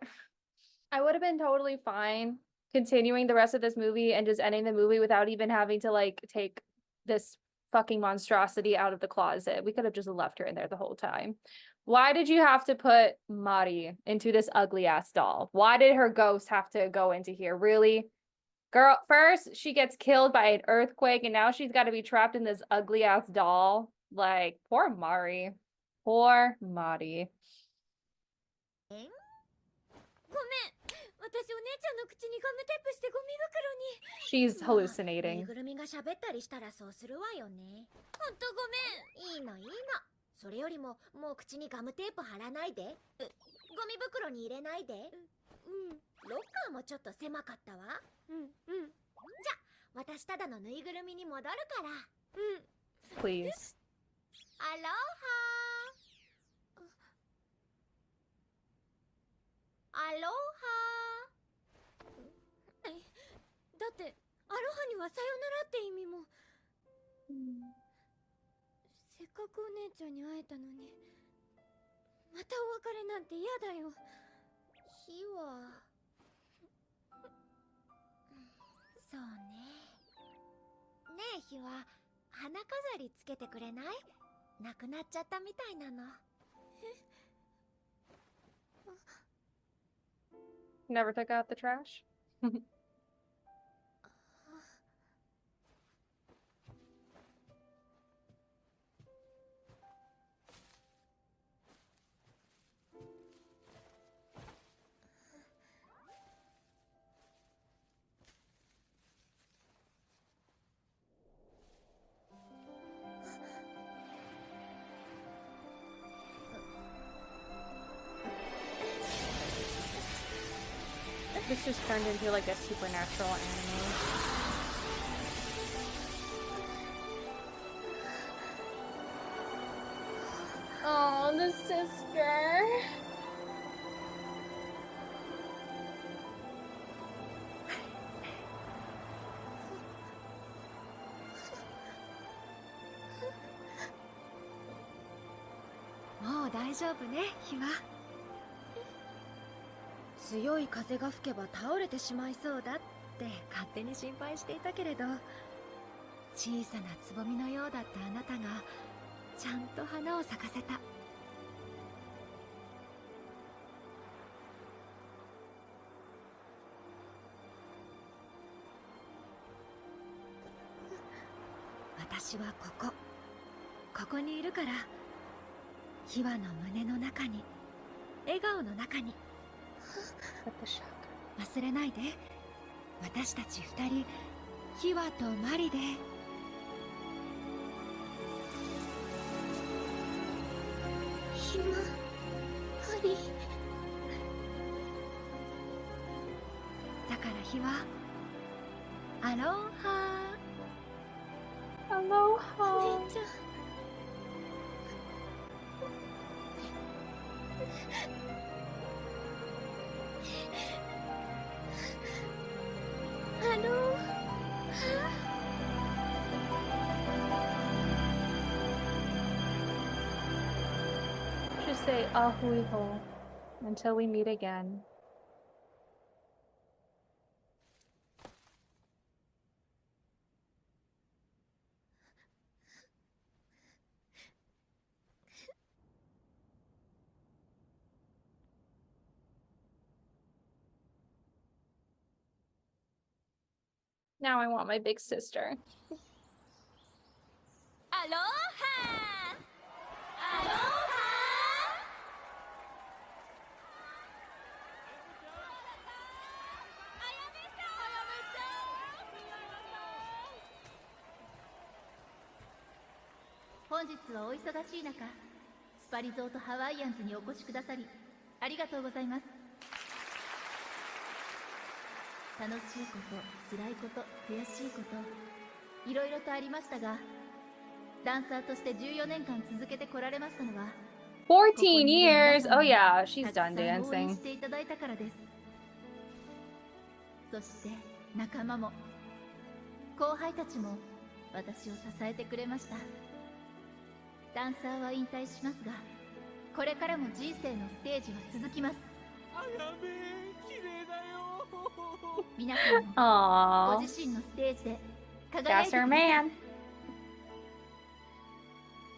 S1: would have been totally fine continuing the rest of this movie and just ending the movie without even having to like take this fucking monstrosity out of the closet. We could have just left her in there the whole time. Why did you have to put Mari into this ugly ass doll? Why did her ghost have to go into here? Really? Girl, first she gets killed by an earthquake and now she's got to be trapped in this ugly ass doll. Like, poor Mari. Poor Mari.
S8: ごめん、私お姉ちゃんの口にガムテープしてゴミ袋に。
S1: She's
S8: ぬい
S1: hallucinating.
S8: ぐるみが喋ったりしたらそうするわよね。ほんとごめん。いいのいいの。それよりももう口にガムテープ貼らないで。ゴミ袋に入れないで。ロッカーもちょっと狭かったわ。じゃ、私ただのぬいぐるみに戻るから。
S1: Please.
S8: アロハ。アロハ。だってアロハにはさよならって意味も。せっかくお姉ちゃんに会えたのに、またお別れなんて嫌だよ。火はそうね。ねえ火は花飾りつけてくれない？なくなっちゃったみたいなの。
S1: Never took out the trash? This just turned into like a supernatural anime. Oh, the sister.
S8: もう大丈夫ね、火は。強い風が吹けば倒れてしまいそうだって勝手に心配していたけれど、小さなつぼみのようだったあなたがちゃんと花を咲かせた。私はここにいるから。ヒワの胸の中に、笑顔の中に。忘れないで、私たち二人、ヒワとマリで。ヒワ、マリ。だからヒワ、アロハ。
S1: Aloha.
S8: お姉ちゃん。
S1: say ahuiho until we meet again. Now I want my big sister.
S6: Aloha! Aloha! Ayame-san!
S5: 本日はお忙しい中、スパリゾートハワイアンズにお越しくださりありがとうございます。楽しいこと、辛いこと、悔しいこと、いろいろとありましたが、ダンサーとして14年間続けてこられましたのは、
S1: 14 years! Oh yeah, she's
S5: たく
S1: done
S5: さん応援
S1: dancing.
S5: していただいたからです。そして仲間も後輩たちも私を支えてくれました。ダンサーは引退しますが、これからも人生のステージは続きます。皆さんも
S1: Aww.
S5: ご自身のステージで輝い
S1: That's
S5: て
S1: her
S5: ください。
S1: man.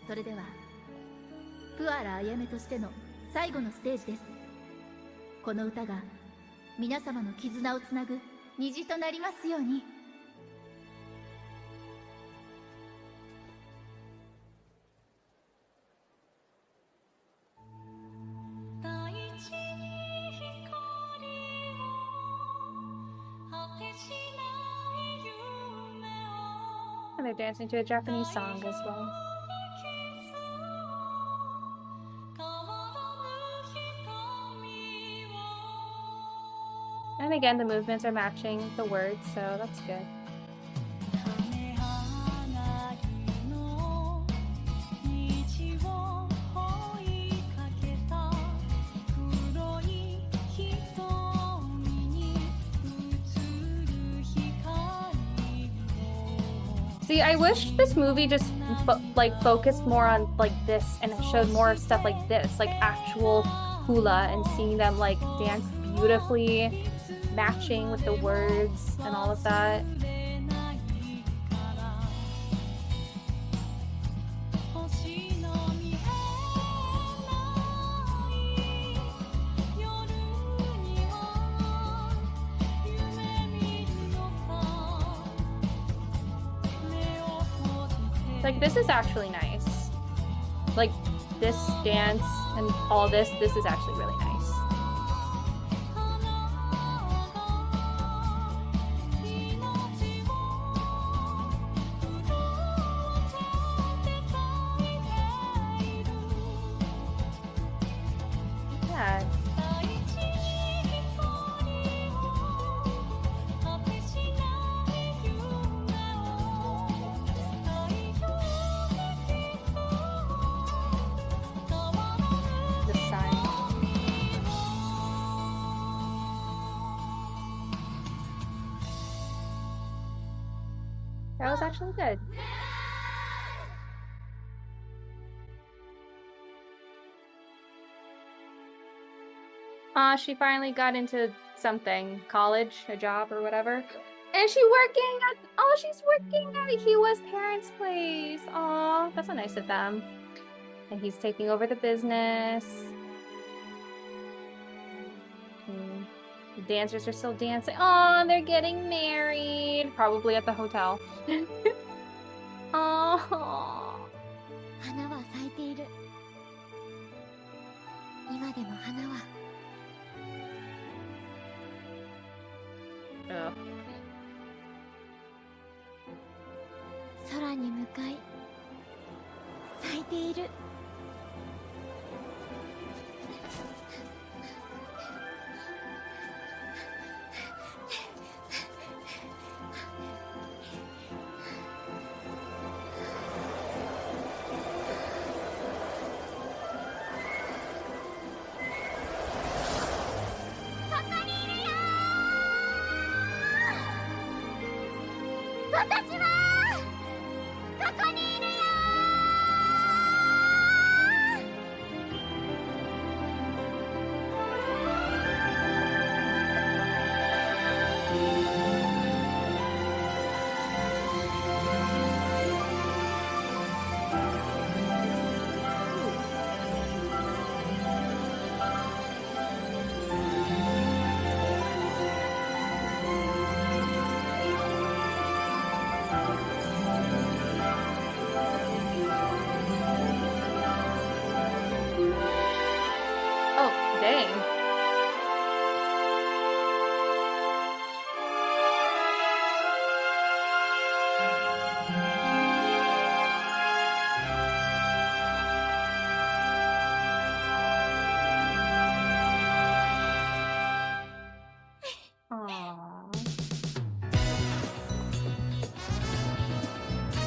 S5: それではプアラあやめとしての最後のステージです。この歌が皆様の絆をつなぐ虹となりますように。
S2: 大地に光を果てしない夢を
S1: And they're dancing to a Japanese song as well. And again, the movements are matching the words, so that's good.
S2: 雨上がりの虹を追いかけた黒い瞳に映る光を
S1: See, I wish this movie just focused more on like this and it showed more stuff like this, like actual hula and seeing them like dance beautifully, matching with the words and all of that.
S2: 星の見えない夜には夢見るのさ
S1: Like this is actually nice. Like this dance and all this is actually really nice. Yeah. The sun. That was actually good. She finally got into something, college, a job or whatever. And she's working at Hiwa's parents' place. Aw, that's so nice of them. And he's taking over the business. The dancers are still dancing. Aw, they're getting married. Probably at the hotel. Aw.
S8: 花は咲いている。今でも花は
S1: Ugh.
S8: 空に向かい咲いている。ここにいるよー。私はここにいるよー。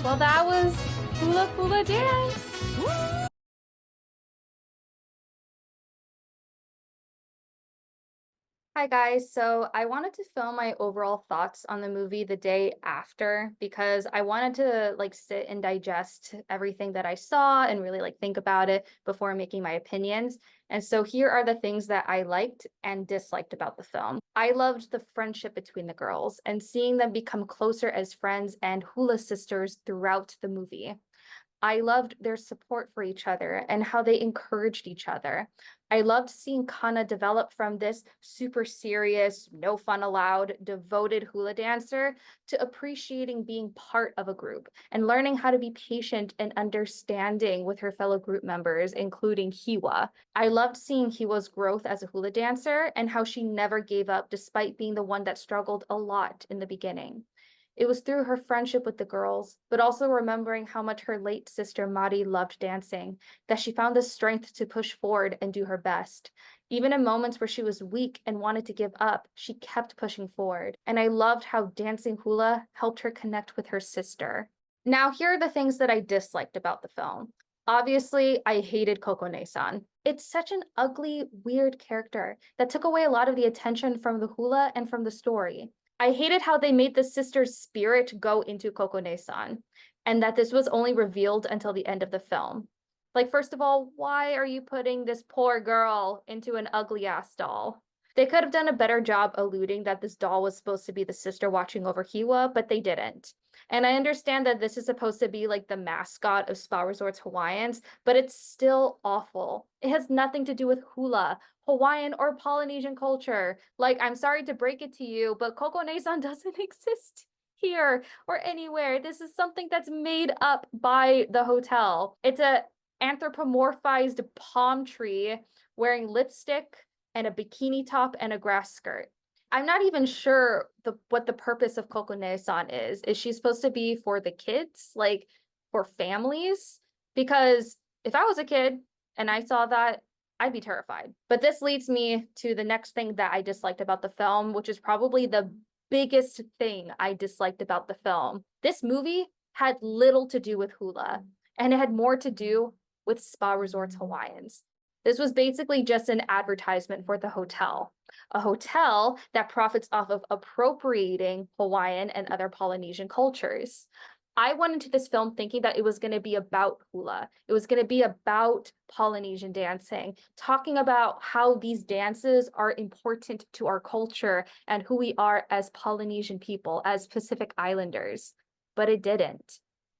S1: Well, that was Hula Fulla Dance. Hi guys, so I wanted to film my overall thoughts on the movie the day after because I wanted to like sit and digest everything that I saw and really like think about it before making my opinions. And so here are the things that I liked and disliked about the film. I loved the friendship between the girls and seeing them become closer as friends and hula sisters throughout the movie. I loved their support for each other and how they encouraged each other. I loved seeing Kana develop from this super serious, no fun allowed, devoted hula dancer to appreciating being part of a group and learning how to be patient and understanding with her fellow group members, including Hiwa. I loved seeing Hiwa's growth as a hula dancer and how she never gave up despite being the one that struggled a lot in the beginning. It was through her friendship with the girls, but also remembering how much her late sister Mari loved dancing, that she found the strength to push forward and do her best. Even in moments where she was weak and wanted to give up, she kept pushing forward. And I loved how dancing hula helped her connect with her sister. Now, here are the things that I disliked about the film. Obviously, I hated Kokone-san. It's such an ugly, weird character that took away a lot of the attention from the hula and from the story. I hated how they made the sister's spirit go into Kokone-san, and that this was only revealed until the end of the film. Like, first of all, why are you putting this poor girl into an ugly-ass doll? They could have done a better job alluding that this doll was supposed to be the sister watching over Hiwa, but they didn't. And I understand that this is supposed to be like the mascot of Spa Resorts Hawaiians, but it's still awful. It has nothing to do with hula, Hawaiian, or Polynesian culture. Like, I'm sorry to break it to you, but Kokone-san doesn't exist here or anywhere. This is something that's made up by the hotel. It's a anthropomorphized palm tree wearing lipstick and a bikini top and a grass skirt. I'm not even sure what the purpose of Kokone-san is. Is she supposed to be for the kids, like for families? Because if I was a kid and I saw that, I'd be terrified. But this leads me to the next thing that I disliked about the film, which is probably the biggest thing I disliked about the film. This movie had little to do with hula, and it had more to do with Spa Resorts Hawaiians. This was basically just an advertisement for the hotel, a hotel that profits off of appropriating Hawaiian and other Polynesian cultures. I went into this film thinking that it was going to be about hula. It was going to be about Polynesian dancing, talking about how these dances are important to our culture and who we are as Polynesian people, as Pacific Islanders. But it didn't.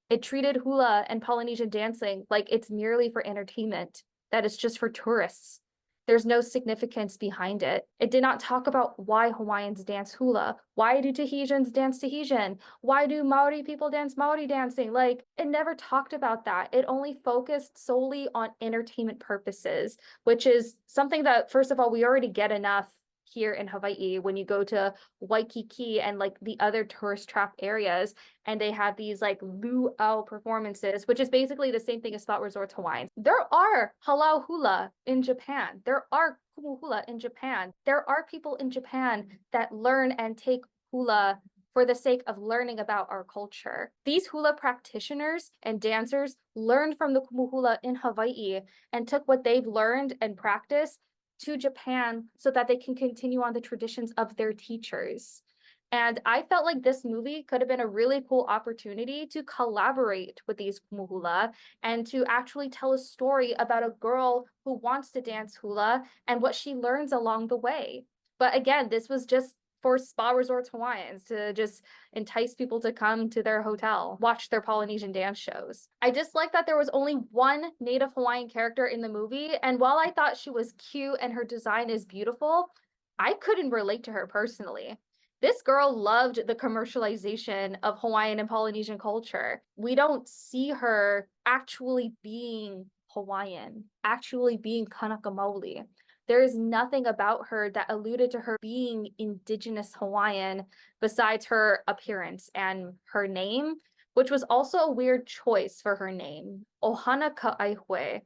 S1: It treated hula and Polynesian dancing like it's merely for entertainment, that it's just for tourists. There's no significance behind it. It did not talk about why Hawaiians dance hula. Why do Tahitians dance Tahitian? Why do Maori people dance Maori dancing? Like, it never talked about that. It only focused solely on entertainment purposes, which is something that, first of all, we already get enough here in Hawaii when you go to Waikiki and like the other tourist trap areas, and they have these like luau performances, which is basically the same thing as Spa Resorts Hawaiian. There are halau hula in Japan. There are kumu hula in Japan. There are people in Japan that learn and take hula for the sake of learning about our culture. These hula practitioners and dancers learned from the kumu hula in Hawaii and took what they've learned and practiced to Japan so that they can continue on the traditions of their teachers. And I felt like this movie could have been a really cool opportunity to collaborate with these kumu hula and to actually tell a story about a girl who wants to dance hula and what she learns along the way. But again, this was just for Spa Resorts Hawaiians to just entice people to come to their hotel, watch their Polynesian dance shows. I dislike that there was only one Native Hawaiian character in the movie, and while I thought she was cute and her design is beautiful, I couldn't relate to her personally. This girl loved the commercialization of Hawaiian and Polynesian culture. We don't see her actually being Hawaiian, actually being Kanaka Maoli. There is nothing about her that alluded to her being indigenous Hawaiian besides her appearance and her name, which was also a weird choice for her name, Ohana Ka'aihwe.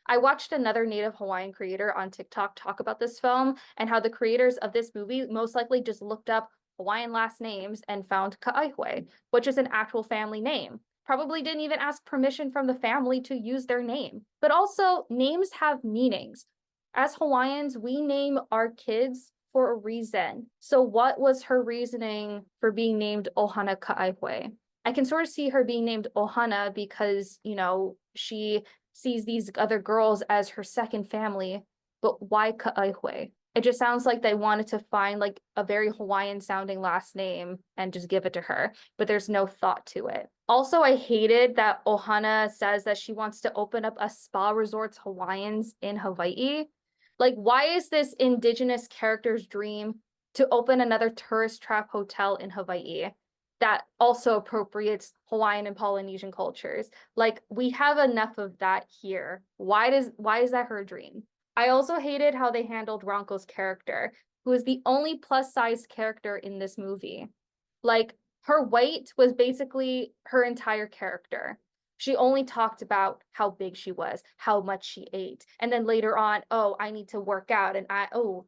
S1: I watched another Native Hawaiian creator on TikTok talk about this film and how the creators of this movie most likely just looked up Hawaiian last names and found Ka'aihwe, which is an actual family name. probably didn't even ask permission from the family to use their name. But also, names have meanings. As Hawaiians, we name our kids for a reason. So what was her reasoning for being named Ohana Ka'aihoe? I can sort of see her being named Ohana because, you know, she sees these other girls as her second family, but why Ka'aihoe? It just sounds like they wanted to find like a very Hawaiian sounding last name and just give it to her, but there's no thought to it. Also, I hated that Ohana says that she wants to open up a spa resorts Hawaiians in Hawaii. Like, why is this indigenous character's dream to open another tourist trap hotel in Hawaii that also appropriates Hawaiian and Polynesian cultures? Like, we have enough of that here. Why is that her dream? I also hated how they handled Ranko's character, who is the only plus size character in this movie. Like, her weight was basically her entire character. She only talked about how big she was, how much she ate. And then later on, oh, I need to work out. And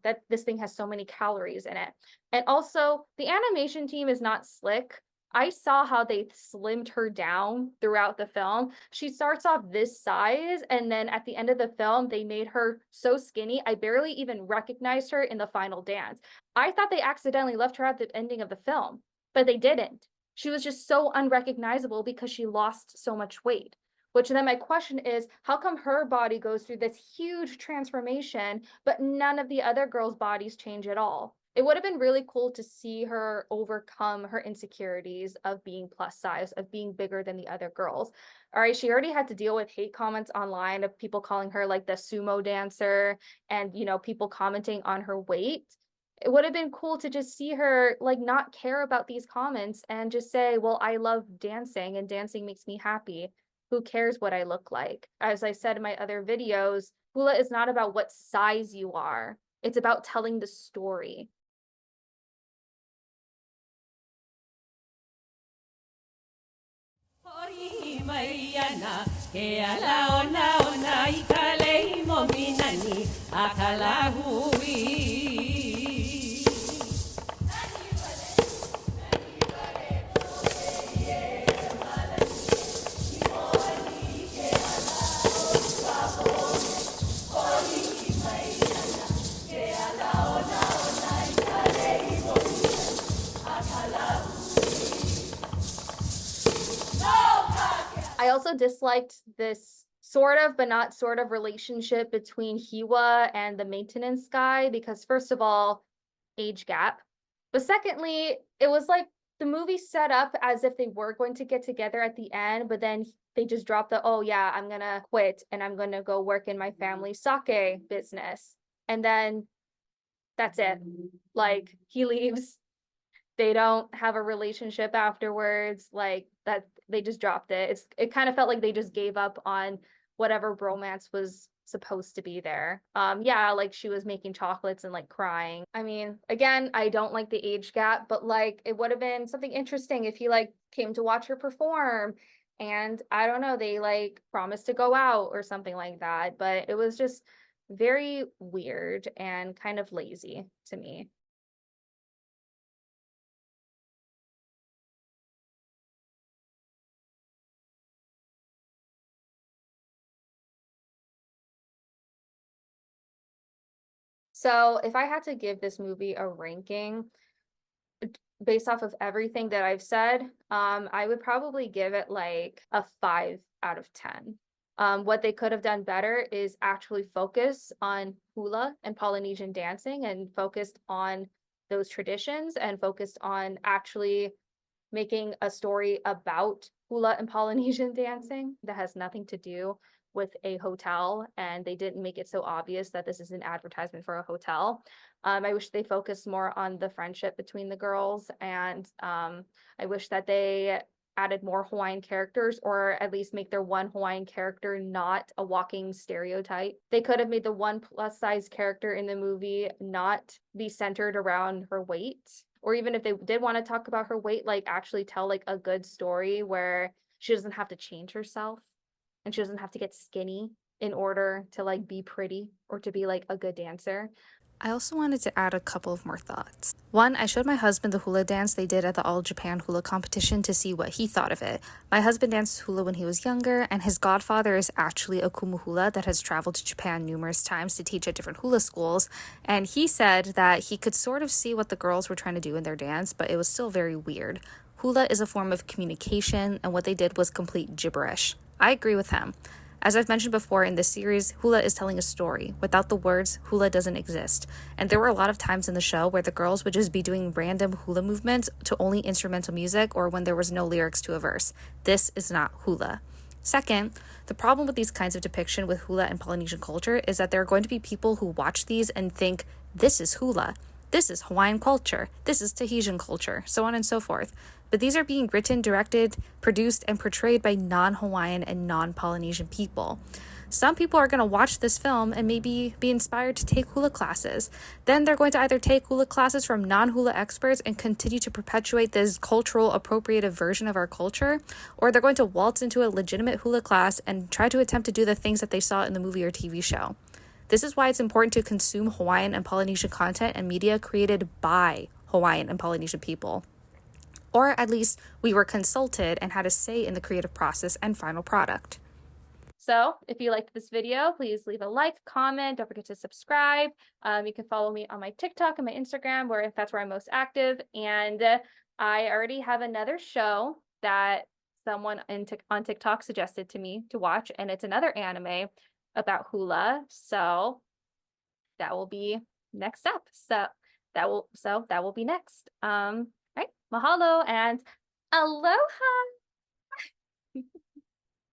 S1: that this thing has so many calories in it. And also, the animation team is not slick. I saw how they slimmed her down throughout the film. She starts off this size, and then at the end of the film, they made her so skinny, I barely even recognized her in the final dance. I thought they accidentally left her at the ending of the film, but they didn't. She was just so unrecognizable because she lost so much weight. Which then my question is, how come her body goes through this huge transformation, but none of the other girls' bodies change at all? It would have been really cool to see her overcome her insecurities of being plus size, of being bigger than the other girls. All right, she already had to deal with hate comments online of people calling her like the sumo dancer and, you know, people commenting on her weight. It would have been cool to just see her like not care about these comments and just say, well, I love dancing and dancing makes me happy. Who cares what I look like? As I said in my other videos, hula is not about what size you are. It's about telling the story. I also disliked this sort of, but not sort of relationship between Hiwa and the maintenance guy because first of all, age gap. But secondly, it was like the movie set up as if they were going to get together at the end, but then they just dropped the, oh yeah, I'm gonna quit and I'm gonna go work in my family's sake business. And then that's it. Like he leaves. They don't have a relationship afterwards. Like that they just dropped it. It kind of felt like they just gave up on whatever bromance was supposed to be there. Yeah, like she was making chocolates and like crying. I mean, again, I don't like the age gap, but like it would have been something interesting if he like came to watch her perform and I don't know, they like promised to go out or something like that, but it was just very weird and kind of lazy to me. So if I had to give this movie a ranking based off of everything that I've said, I would probably give it like a 5 out of 10. What they could have done better is actually focus on hula and Polynesian dancing and focused on those traditions and focused on actually making a story about hula and Polynesian dancing that has nothing to do with a hotel, and they didn't make it so obvious that this is an advertisement for a hotel. I wish they focused more on the friendship between the girls, and I wish that they added more Hawaiian characters, or at least make their one Hawaiian character not a walking stereotype. They could have made the one plus size character in the movie not be centered around her weight, or even if they did want to talk about her weight, like actually tell like a good story where she doesn't have to change herself and she doesn't have to get skinny in order to like be pretty or to be like a good dancer.
S10: I also wanted to add a couple of more thoughts. One, I showed my husband the hula dance they did at the All Japan Hula competition to see what he thought of it. My husband danced hula when he was younger, and his godfather is actually a kumu hula that has traveled to Japan numerous times to teach at different hula schools, and he said that he could sort of see what the girls were trying to do in their dance, but it was still very weird. Hula is a form of communication, and what they did was complete gibberish. I agree with him. As I've mentioned before in this series, hula is telling a story. Without the words, hula doesn't exist. And there were a lot of times in the show where the girls would just be doing random hula movements to only instrumental music or when there was no lyrics to a verse. This is not hula. Second, the problem with these kinds of depiction with hula and Polynesian culture is that there are going to be people who watch these and think, this is hula, this is Hawaiian culture, this is Tahitian culture, so on and so forth. But these are being written, directed, produced, and portrayed by non-Hawaiian and non-Polynesian people. Some people are going to watch this film and maybe be inspired to take hula classes. Then they're going to either take hula classes from non-hula experts and continue to perpetuate this cultural appropriative version of our culture, or they're going to waltz into a legitimate hula class and try to attempt to do the things that they saw in the movie or TV show. This is why it's important to consume Hawaiian and Polynesian content and media created by Hawaiian and Polynesian people. Or at least we were consulted and had a say in the creative process and final product.
S1: So if you liked this video, please leave a like, comment, don't forget to subscribe. You can follow me on my TikTok and my Instagram, where that's where I'm most active. And I already have another show that someone on TikTok suggested to me to watch, and it's another anime about hula. So that will be next up. So that will be next. Right. Mahalo and aloha.